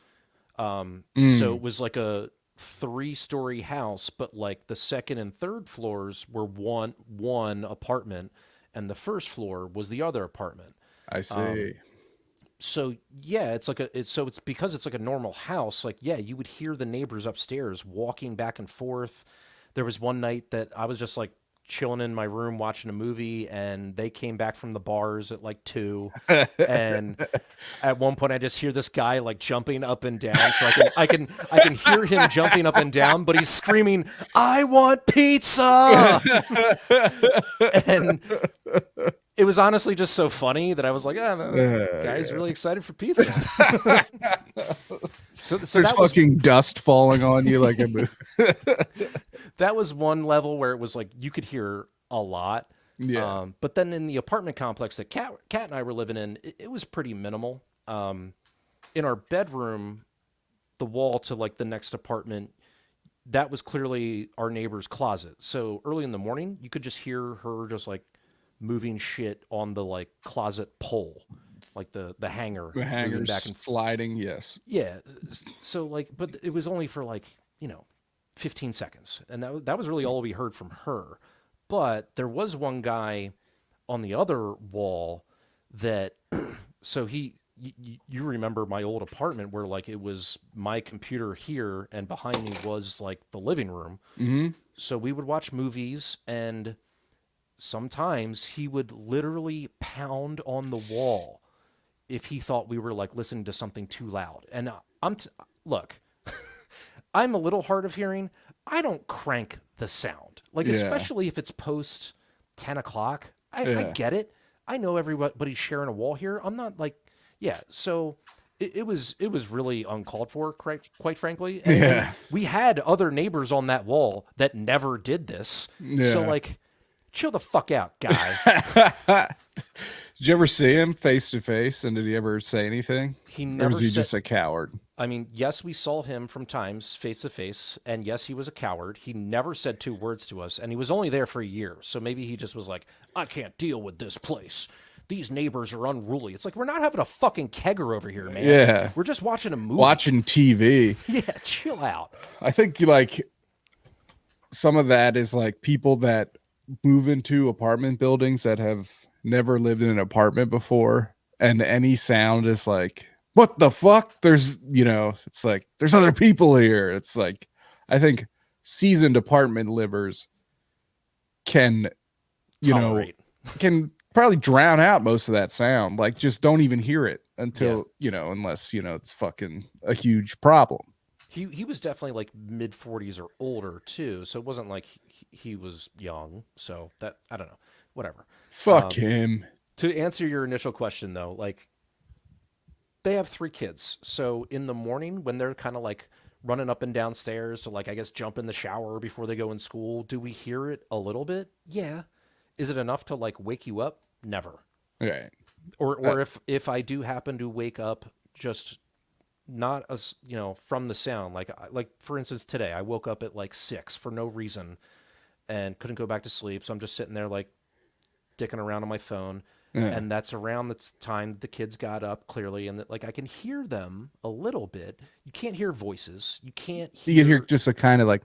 So it was like a 3-story house, but like the second and third floors were one apartment, and the first floor was the other apartment. I see. So yeah, it's because it's like a normal house. Like, yeah, you would hear the neighbors upstairs walking back and forth. There was one night that I was just like chilling in my room watching a movie, and they came back from the bars at like 2. And at one point I just hear this guy like jumping up and down. So I can hear him jumping up and down, but he's screaming, "I want pizza!" And It was honestly just so funny that I was like, "Ah, the guy's Yeah. really excited for pizza." So There's fucking dust falling on you like a movie. that was one level where it was like you could hear a lot. Yeah. But then in the apartment complex that Kat and I were living in, it was pretty minimal. In our bedroom, the wall to like the next apartment, that was clearly our neighbor's closet. So early in the morning, you could just hear her just like moving shit on the like closet pole, like the hanger The moving hangers back and sliding, yes. yeah. So like, but it was only for like 15 seconds, and that was really all we heard from her. But there was one guy on the other wall that so you remember my old apartment where like it was my computer here and behind me was like the living room. Mm-hmm. So we would watch movies and sometimes he would literally pound on the wall if he thought we were like listening to something too loud. And look, I'm a little hard of hearing. I don't crank the sound, like Yeah. especially if it's post 10 o'clock. I Yeah. get it. I know everybody's sharing a wall here. I'm not like, yeah. So it was really uncalled for, quite frankly. And Yeah. we had other neighbors on that wall that never did this. So Yeah. like, chill the fuck out, guy. Did you ever see him face to face? And did he ever say anything? He Or never was he said. just a coward? I mean, yes, we saw him from times face to face, and yes, he was a coward. He never said two words to us, and he was only there for a year. So maybe he just was like, I can't deal with this place. These neighbors are unruly. It's like, we're not having a fucking kegger over here, man. Yeah. We're just watching a movie. Watching TV. Yeah, chill out. I think like some of that is like people that move into apartment buildings that have never lived in an apartment before, and any sound is like, what the fuck? There's, it's like there's other people here. It's like I think seasoned apartment livers can, Tolerate. can probably drown out most of that sound. Like just don't even hear it until, unless, it's fucking a huge problem. He was definitely like mid 40s or older too, so it wasn't like he was young. So that I don't know, whatever. Fuck him. To answer your initial question though, like they have 3 kids, so in the morning when they're kind of like running up and down stairs to like I guess jump in the shower before they go in school, do we hear it a little bit? Yeah. Is it enough to like wake you up? Never. Right. Or if I do happen to wake up just not as from the sound like for instance today I woke up at like 6 for no reason and couldn't go back to sleep, so I'm just sitting there like dicking around on my phone. Yeah. And that's around the time that the kids got up clearly, and that like I can hear them a little bit. You can't hear voices, you can't hear, You can hear just a kind of like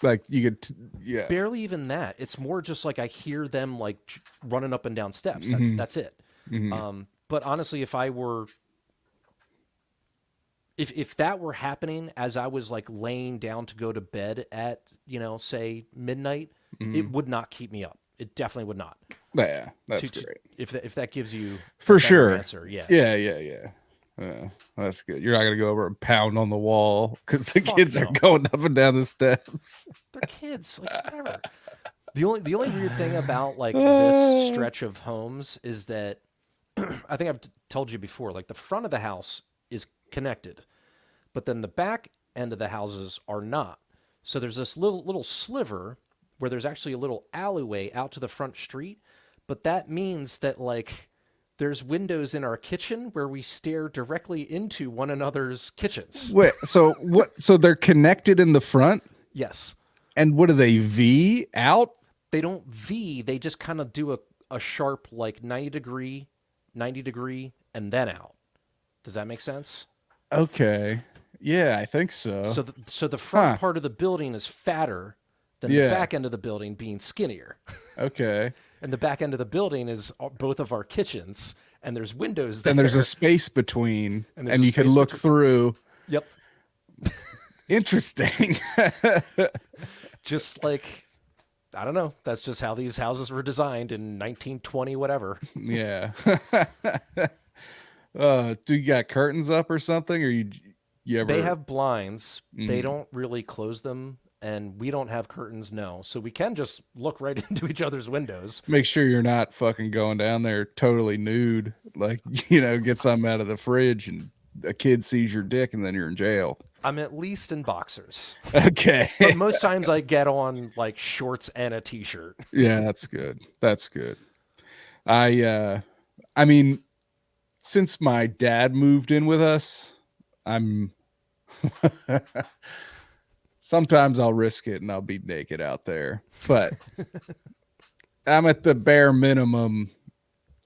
like you could yeah. barely even that. It's more just like I hear them like running up and down steps. That's it. But honestly, if that were happening as I was like laying down to go to bed at, say midnight, it would not keep me up. It definitely would not. Yeah, that's great. If that gives you For a better sure. answer, yeah. Yeah. That's good. You're not gonna go over and pound on the wall because the kids no. are going up and down the steps. They're kids, like whatever. The only weird thing about like this stretch of homes is that I think I've told you before, like the front of the house is connected, but then the back end of the houses are not. So there's this little sliver where there's actually a little alleyway out to the front street, but that means that like there's windows in our kitchen where we stare directly into one another's kitchens. Wait, so what? So they're connected in the front, Yes. and what do they V out? They don't V, they just kind of do a sharp like 90 degree, and then out. Does that make sense? Okay, yeah, I think so. So the front part of the building is fatter than the Yeah. back end of the building being skinnier. Okay, And the back end of the building is both of our kitchens, and there's windows there. and there's a space between, And and, there's a you can space look between- through. Yep. Interesting. Just like, I don't know. That's just how these houses were designed in 1920, whatever. Yeah. Do you got curtains up or something, or you ever? They have blinds. They don't really close them and we don't have curtains, no. So we can just look right into each other's windows. Make sure you're not fucking going down there totally nude. Like, get something out of the fridge and a kid sees your dick and then you're in jail. I'm at least in boxers. Okay. But most times I get on like shorts and a t-shirt. Yeah, that's good. That's good. I mean, since my dad moved in with us, I'm sometimes I'll risk it and I'll be naked out there. But I'm at the bare minimum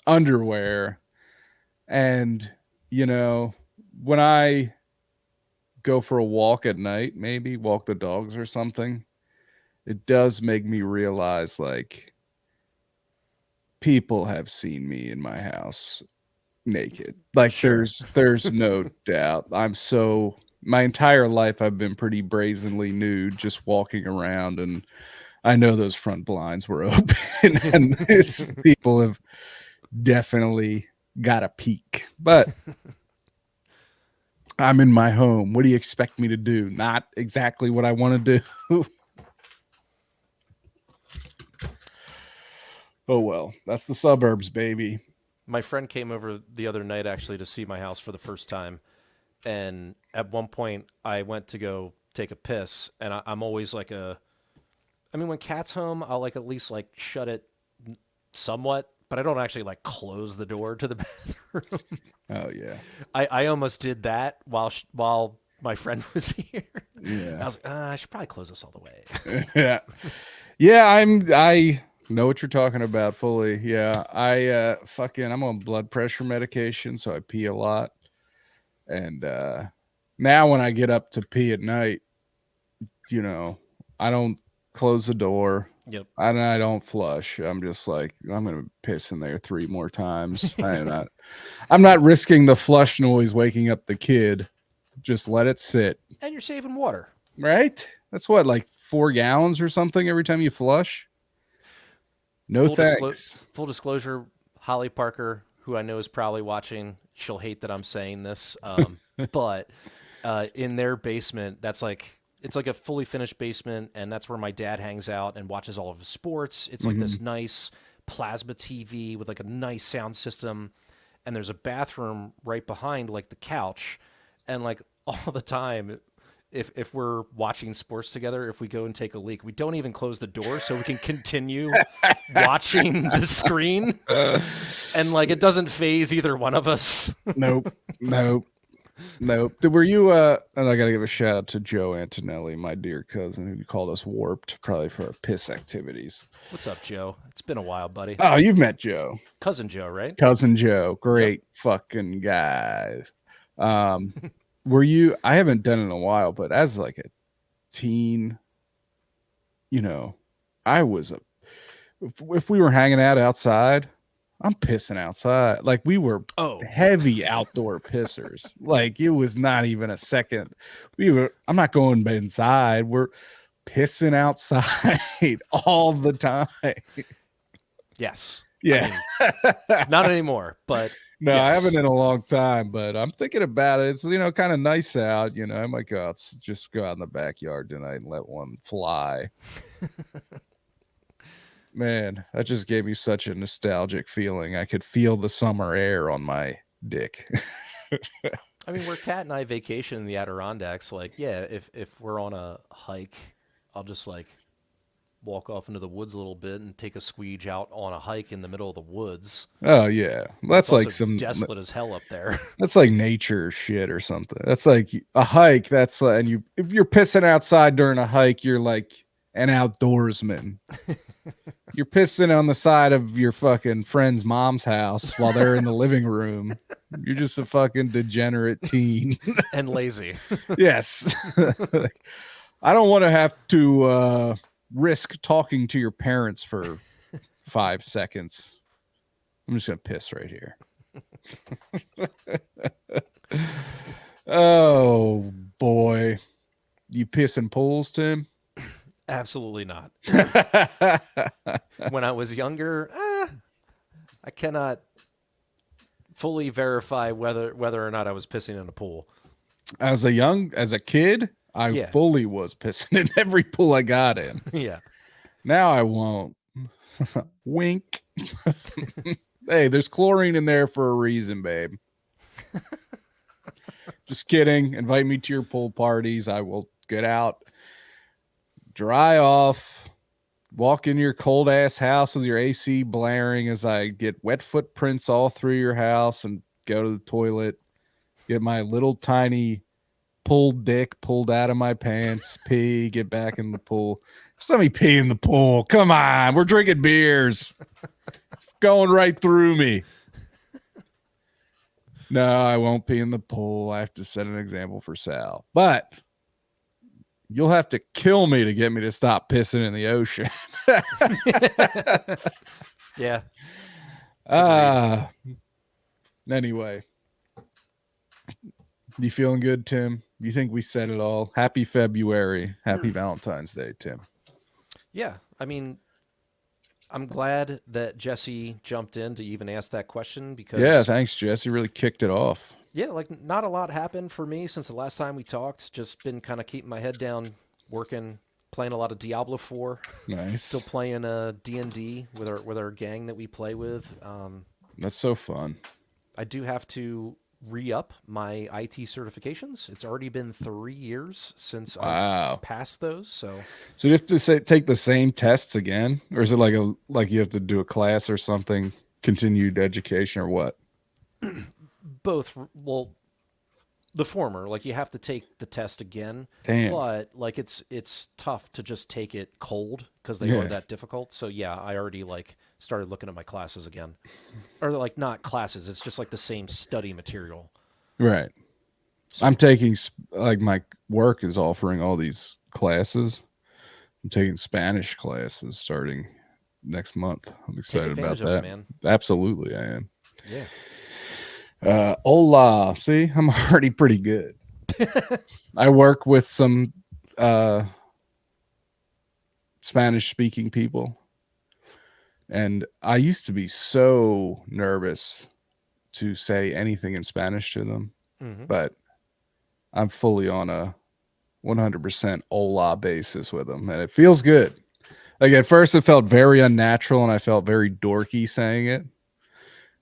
underwear. And, when I go for a walk at night, maybe walk the dogs or something, it does make me realize like people have seen me in my house naked. Like Sure. there's no doubt. My entire life I've been pretty brazenly nude just walking around, and I know those front blinds were open and people have definitely got a peek. But I'm in my home. What do you expect me to do? Not exactly what I want to do. Oh well, that's the suburbs, baby. My friend came over the other night actually to see my house for the first time. And at one point, I went to go take a piss. And I'm always like when Cat's home, I'll like at least like shut it somewhat, but I don't actually like close the door to the bathroom. Oh yeah. I almost did that while my friend was here. Yeah. I was like, I should probably close this all the way. Yeah. Yeah, I know what you're talking about fully. Yeah. I'm on blood pressure medication, so I pee a lot. And now when I get up to pee at night, I don't close the door. Yep. I don't flush. I'm just like, I'm gonna piss in there 3 more times. I'm not risking the flush noise waking up the kid. Just let it sit. And you're saving water. Right? That's what, like 4 gallons or something every time you flush? No thanks. Full disclosure, Holly Parker, who I know is probably watching, she'll hate that I'm saying this. But in their basement, it's like a fully finished basement, and that's where my dad hangs out and watches all of his sports. It's like this nice plasma TV with like a nice sound system, and there's a bathroom right behind like the couch, and like all the time, if we're watching sports together, if we go and take a leak, we don't even close the door so we can continue watching the screen, and like it doesn't phase either one of us. Nope. Were you and I gotta give a shout out to Joe Antonelli, my dear cousin, who called us warped, probably for our piss activities. What's up, Joe? It's been a while, buddy. Oh, you've met Joe. Cousin Joe, right? Cousin Joe. Great fucking guy. Were you, I haven't done it in a while, but as like a teen, I was if we were hanging out outside, I'm pissing outside. Like we were heavy outdoor pissers. Like it was not even a second. I'm not going inside. We're pissing outside all the time. Yes. Yeah. Not anymore, but no, yes. I haven't in a long time, but I'm thinking about it. It's, kind of nice out, I might just go out in the backyard tonight and let one fly. Man, that just gave me such a nostalgic feeling. I could feel the summer air on my dick. Where Kat and I vacation in the Adirondacks, like, yeah, if we're on a hike, I'll just like walk off into the woods a little bit and take a squeege out on a hike in the middle of the woods. Oh yeah, that's like some desolate as hell up there. That's like nature shit or something. That's like a hike. That's and if you're pissing outside during a hike, you're like an outdoorsman. You're pissing on the side of your fucking friend's mom's house while they're in the living room. You're just a fucking degenerate teen. And lazy. Yes. I don't want to have to risk talking to your parents for 5 seconds. I'm just going to piss right here. Oh, boy. You piss in pools, Tim? Absolutely not. When I was younger, I cannot fully verify whether or not I was pissing in a pool. As a kid, I Yeah. fully was pissing in every pool I got in. Yeah. Now I won't. Wink. Hey, there's chlorine in there for a reason, babe. Just kidding. Invite me to your pool parties. I will get out, dry off, walk in your cold ass house with your AC blaring as I get wet footprints all through your house and go to the toilet, get my little tiny pulled dick pulled out of my pants, pee, get back in the pool. Just let me pee in the pool. Come on. We're drinking beers. It's going right through me. No, I won't pee in the pool. I have to set an example for Sal. But you'll have to kill me to get me to stop pissing in the ocean. Yeah. Anyway. You feeling good, Tim? You think we said it all? Happy February. Happy Valentine's Day, Tim. Yeah. I mean, I'm glad that Jesse jumped in to even ask that question because Yeah, thanks, Jesse. Really kicked it off. yeah, like not a lot happened for me since the last time we talked. Just been kind of keeping my head down, working, playing a lot of Diablo 4. Nice. Still playing D&D with our gang that we play with. That's so fun. I do have to re-up my IT certifications. It's already been 3 years since I passed those. So you have to take the same tests again, or is it like you have to do a class or something, continued education, or what? Both. Well, the former, like you have to take the test again. Damn. But like it's tough to just take it cold because they are that difficult. So yeah, I already like started looking at my classes again, or like not classes. It's just like the same study material. Right. So, I'm taking like my work is offering all these classes. I'm taking Spanish classes starting next month. I'm excited about that. It, man. Absolutely, I am. Yeah. Hola. See, I'm already pretty good. I work with some Spanish speaking people, and I used to be so nervous to say anything in Spanish to them, but I'm fully on a 100% hola basis with them, and it feels good. Like at first it felt very unnatural and I felt very dorky saying it.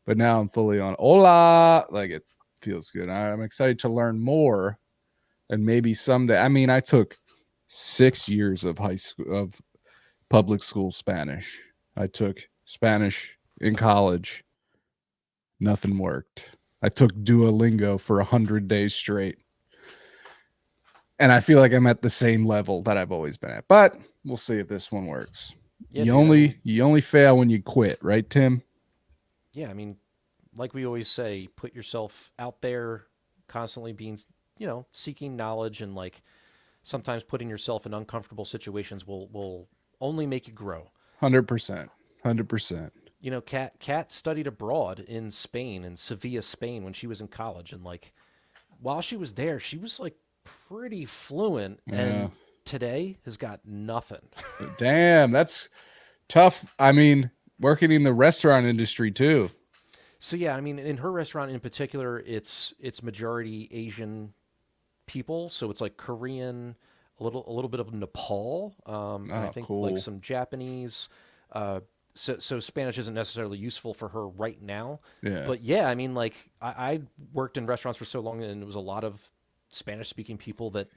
But now I'm fully on hola. Like it feels good. I'm excited to learn more. And maybe someday. I mean, I took 6 years of high school of public school Spanish. I took Spanish in college. Nothing worked. I took Duolingo for 100 days straight. And I feel like I'm at the same level that I've always been at. But we'll see if this one works. Yeah, you only fail when you quit, right, Tim? Yeah, I mean, like we always say, put yourself out there, constantly being, seeking knowledge, and like sometimes putting yourself in uncomfortable situations will only make you grow. 100%. 100%. Kat studied abroad in Spain, in Sevilla, Spain, when she was in college, and like while she was there, she was like pretty fluent, and today has got nothing. Damn, that's tough. I mean, working in the restaurant industry too. So yeah, I mean, in her restaurant in particular, it's majority Asian people. So it's like Korean, a little bit of Nepal, and I think like some Japanese. So Spanish isn't necessarily useful for her right now. Yeah. But yeah, I mean, like I worked in restaurants for so long, and it was a lot of Spanish speaking people that.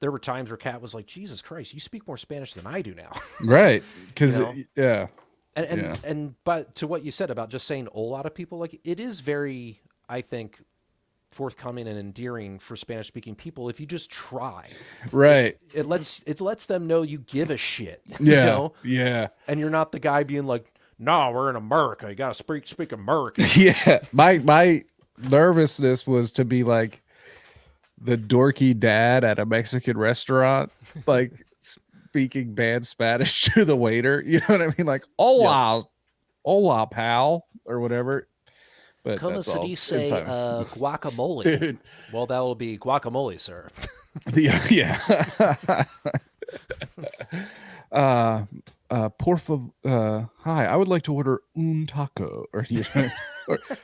There were times where Kat was like, Jesus Christ, you speak more Spanish than I do now. Right. Because, yeah. And but to what you said about just saying hola to people, like it is very, I think, forthcoming and endearing for Spanish speaking people if you just try. Right. It lets them know you give a shit. Yeah. Yeah. And you're not the guy being like, no, we're in America. You gotta speak American. Yeah. My nervousness was to be like the dorky dad at a Mexican restaurant, like speaking bad Spanish to the waiter. You know what I mean? Like, hola, hola, pal, or whatever. But Como se dice guacamole? Dude. Well, that will be guacamole, sir. Yeah. Por favor, hi, I would like to order un taco, or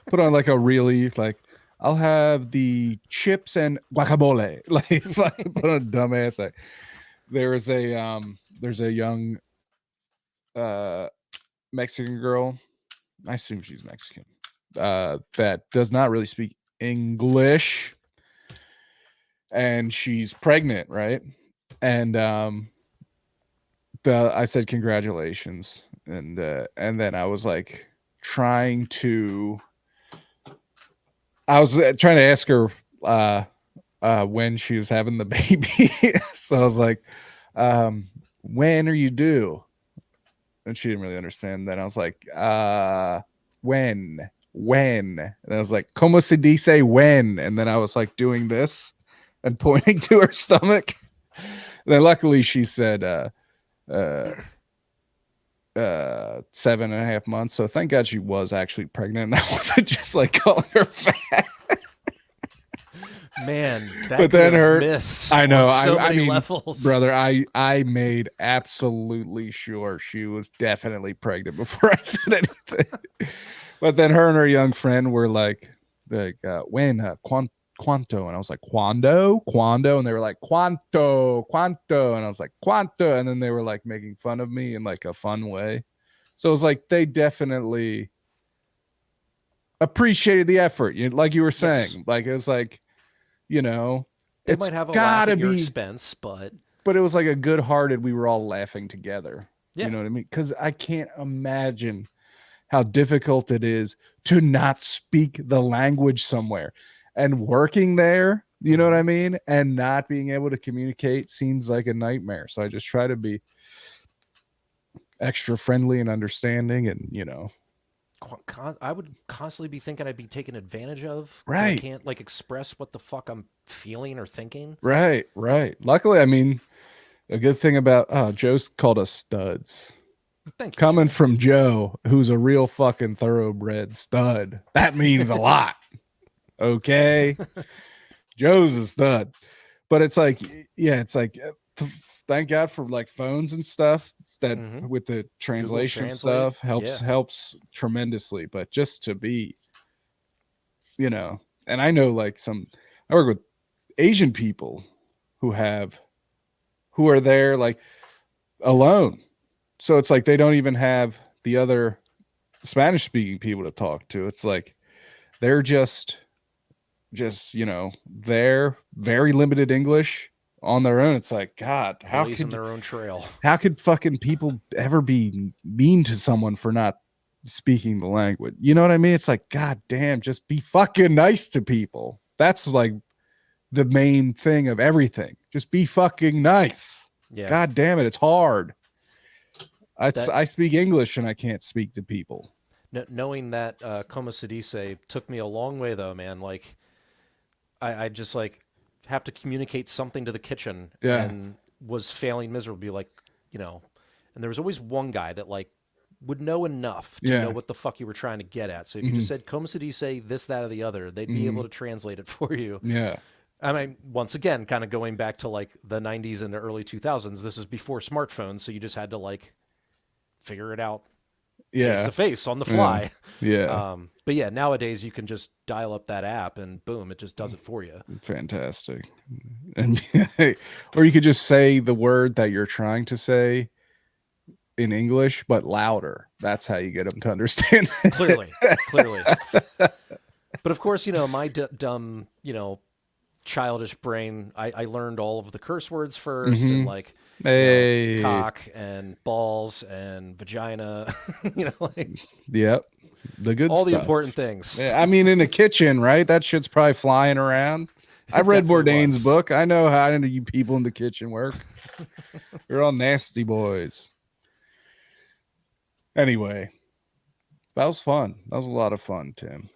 put on like a really like, I'll have the chips and guacamole. Like, put on a dumbass. There's a young uh Mexican girl. I assume she's Mexican. That does not really speak English, and she's pregnant, right? And I said congratulations, and then I was like trying to, I was trying to ask her when she was having the baby. So I was like, when are you due? And she didn't really understand. Then I was like, when? And I was like, como se dice when? And then I was like doing this and pointing to her stomach. And then luckily she said, 7.5 months. So thank God she was actually pregnant. And I wasn't just like calling her fat. Man, that But could then have her, missed I know, on so I many mean, levels. brother, I made absolutely sure she was definitely pregnant before I said anything. But then her and her young friend were like when quanto, and I was like quando, and they were like quanto, and I was like quanto, and then they were like making fun of me in like a fun way. So it was like they definitely appreciated the effort, like you were saying. Yes. Like it was like, you know, They it's might have a laugh gotta at your be, expense, but but it was like a good hearted, we were all laughing together. yeah. You know what I mean? Because I can't imagine how difficult it is to not speak the language somewhere, and working there, you know what I mean, and not being able to communicate seems like a nightmare. So I just try to be extra friendly and understanding, and I would constantly be thinking I'd be taken advantage of because I right, can't like express what the fuck I'm feeling or thinking. right, luckily, I mean, a good thing about Joe's called us studs. Thank you, Coming Joe. from Joe, who's a real fucking thoroughbred stud, that means a lot. Okay. Joe's a stud. But it's like, yeah, it's like, thank God for like phones and stuff that with the translation Translate. stuff helps tremendously. But just to be, and I know like I work with Asian people who are there like alone. So it's like they don't even have the other Spanish speaking people to talk to. It's like they're just they're very limited English on their own. It's like, God, Blazing their own trail. how could fucking people ever be mean to someone for not speaking the language? You know what I mean? It's like, God damn, just be fucking nice to people. That's like the main thing of everything. Just be fucking nice. Yeah. God damn it, it's hard. I speak English and I can't speak to people. Knowing that como se dice took me a long way though, man. Like I just like have to communicate something to the kitchen and was failing miserably, like, and there was always one guy that like would know enough to know what the fuck you were trying to get at. So if you just said como se dice this, that, or the other, they'd be able to translate it for you. Yeah. I mean, once again, kind of going back to like the 90s and the early 2000s, this is before smartphones, so you just had to like figure it out face to face on the fly. Yeah. But yeah, nowadays you can just dial up that app and boom, it just does it for you. Fantastic. And or you could just say the word that you're trying to say in English, but louder. That's how you get them to understand. Clearly. But of course, my dumb, childish brain, I learned all of the curse words first and like cock and balls and vagina, like yep, the good all stuff. the important things. Yeah, I mean, in the kitchen, right? That shit's probably flying around. I read Bourdain's book. I know how you people in the kitchen work. You're all nasty boys. Anyway, that was fun. That was a lot of fun, Tim.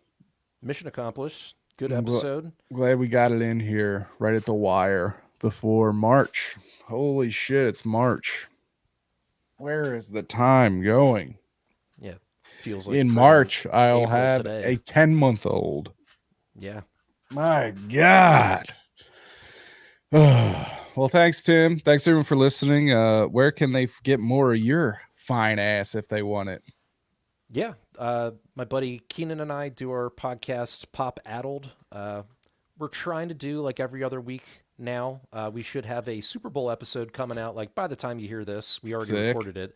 Mission accomplished. Good episode. Glad we got it in here right at the wire before March. Holy shit, it's March. Where is the time going? Yeah, feels like in March I'll April have today. a 10-month-old. Yeah. My God. Well, thanks, Tim. Thanks everyone for listening. Where can they get more of your fine ass if they want it? Yeah, my buddy Keenan and I do our podcast Pop Addled. We're trying to do like every other week now. We should have a Super Bowl episode coming out. Like by the time you hear this, we already Sick. recorded it.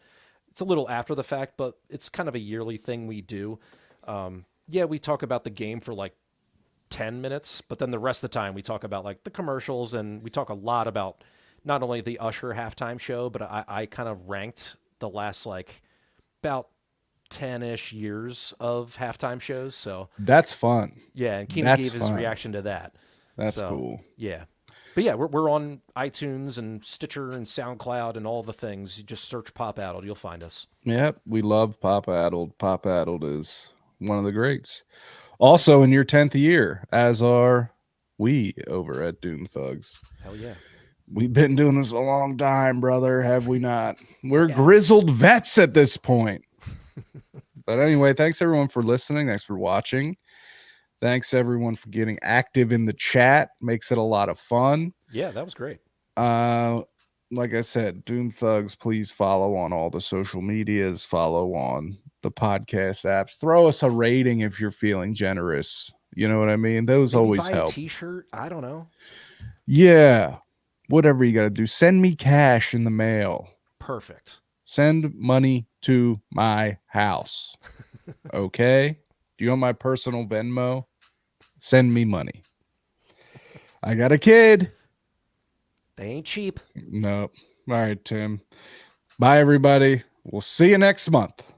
It's a little after the fact, but it's kind of a yearly thing we do. Yeah, we talk about the game for like 10 minutes, but then the rest of the time we talk about like the commercials, and we talk a lot about not only the Usher halftime show, but I kind of ranked the last like about 10-ish years of halftime shows. So That's fun. yeah, and Keenan That's gave his fun. reaction to that. That's So cool. yeah. But yeah, we're on iTunes and Stitcher and SoundCloud and all the things. You just search Pop Addled, you'll find us. Yep, we love Pop Addled. Pop Addled is one of the greats. Also in your 10th year, as are we over at Doom Thugs. Hell yeah. We've been doing this a long time, brother, have we not? We're Yeah. grizzled vets at this point. But anyway, thanks everyone for listening. Thanks for watching. Thanks everyone for getting active in the chat. Makes it a lot of fun. Yeah, that was great. Like I said, Doom Thugs, please follow on all the social medias, follow on the podcast apps. Throw us a rating if you're feeling generous. You know what I mean? Those Maybe always buy a help. t-shirt. I don't know. Yeah. Whatever you got to do. Send me cash in the mail. Perfect. Send money to my house. Okay? Do you want my personal Venmo? Send me money. I got a kid. They ain't cheap. Nope. All right, Tim. Bye, everybody. We'll see you next month.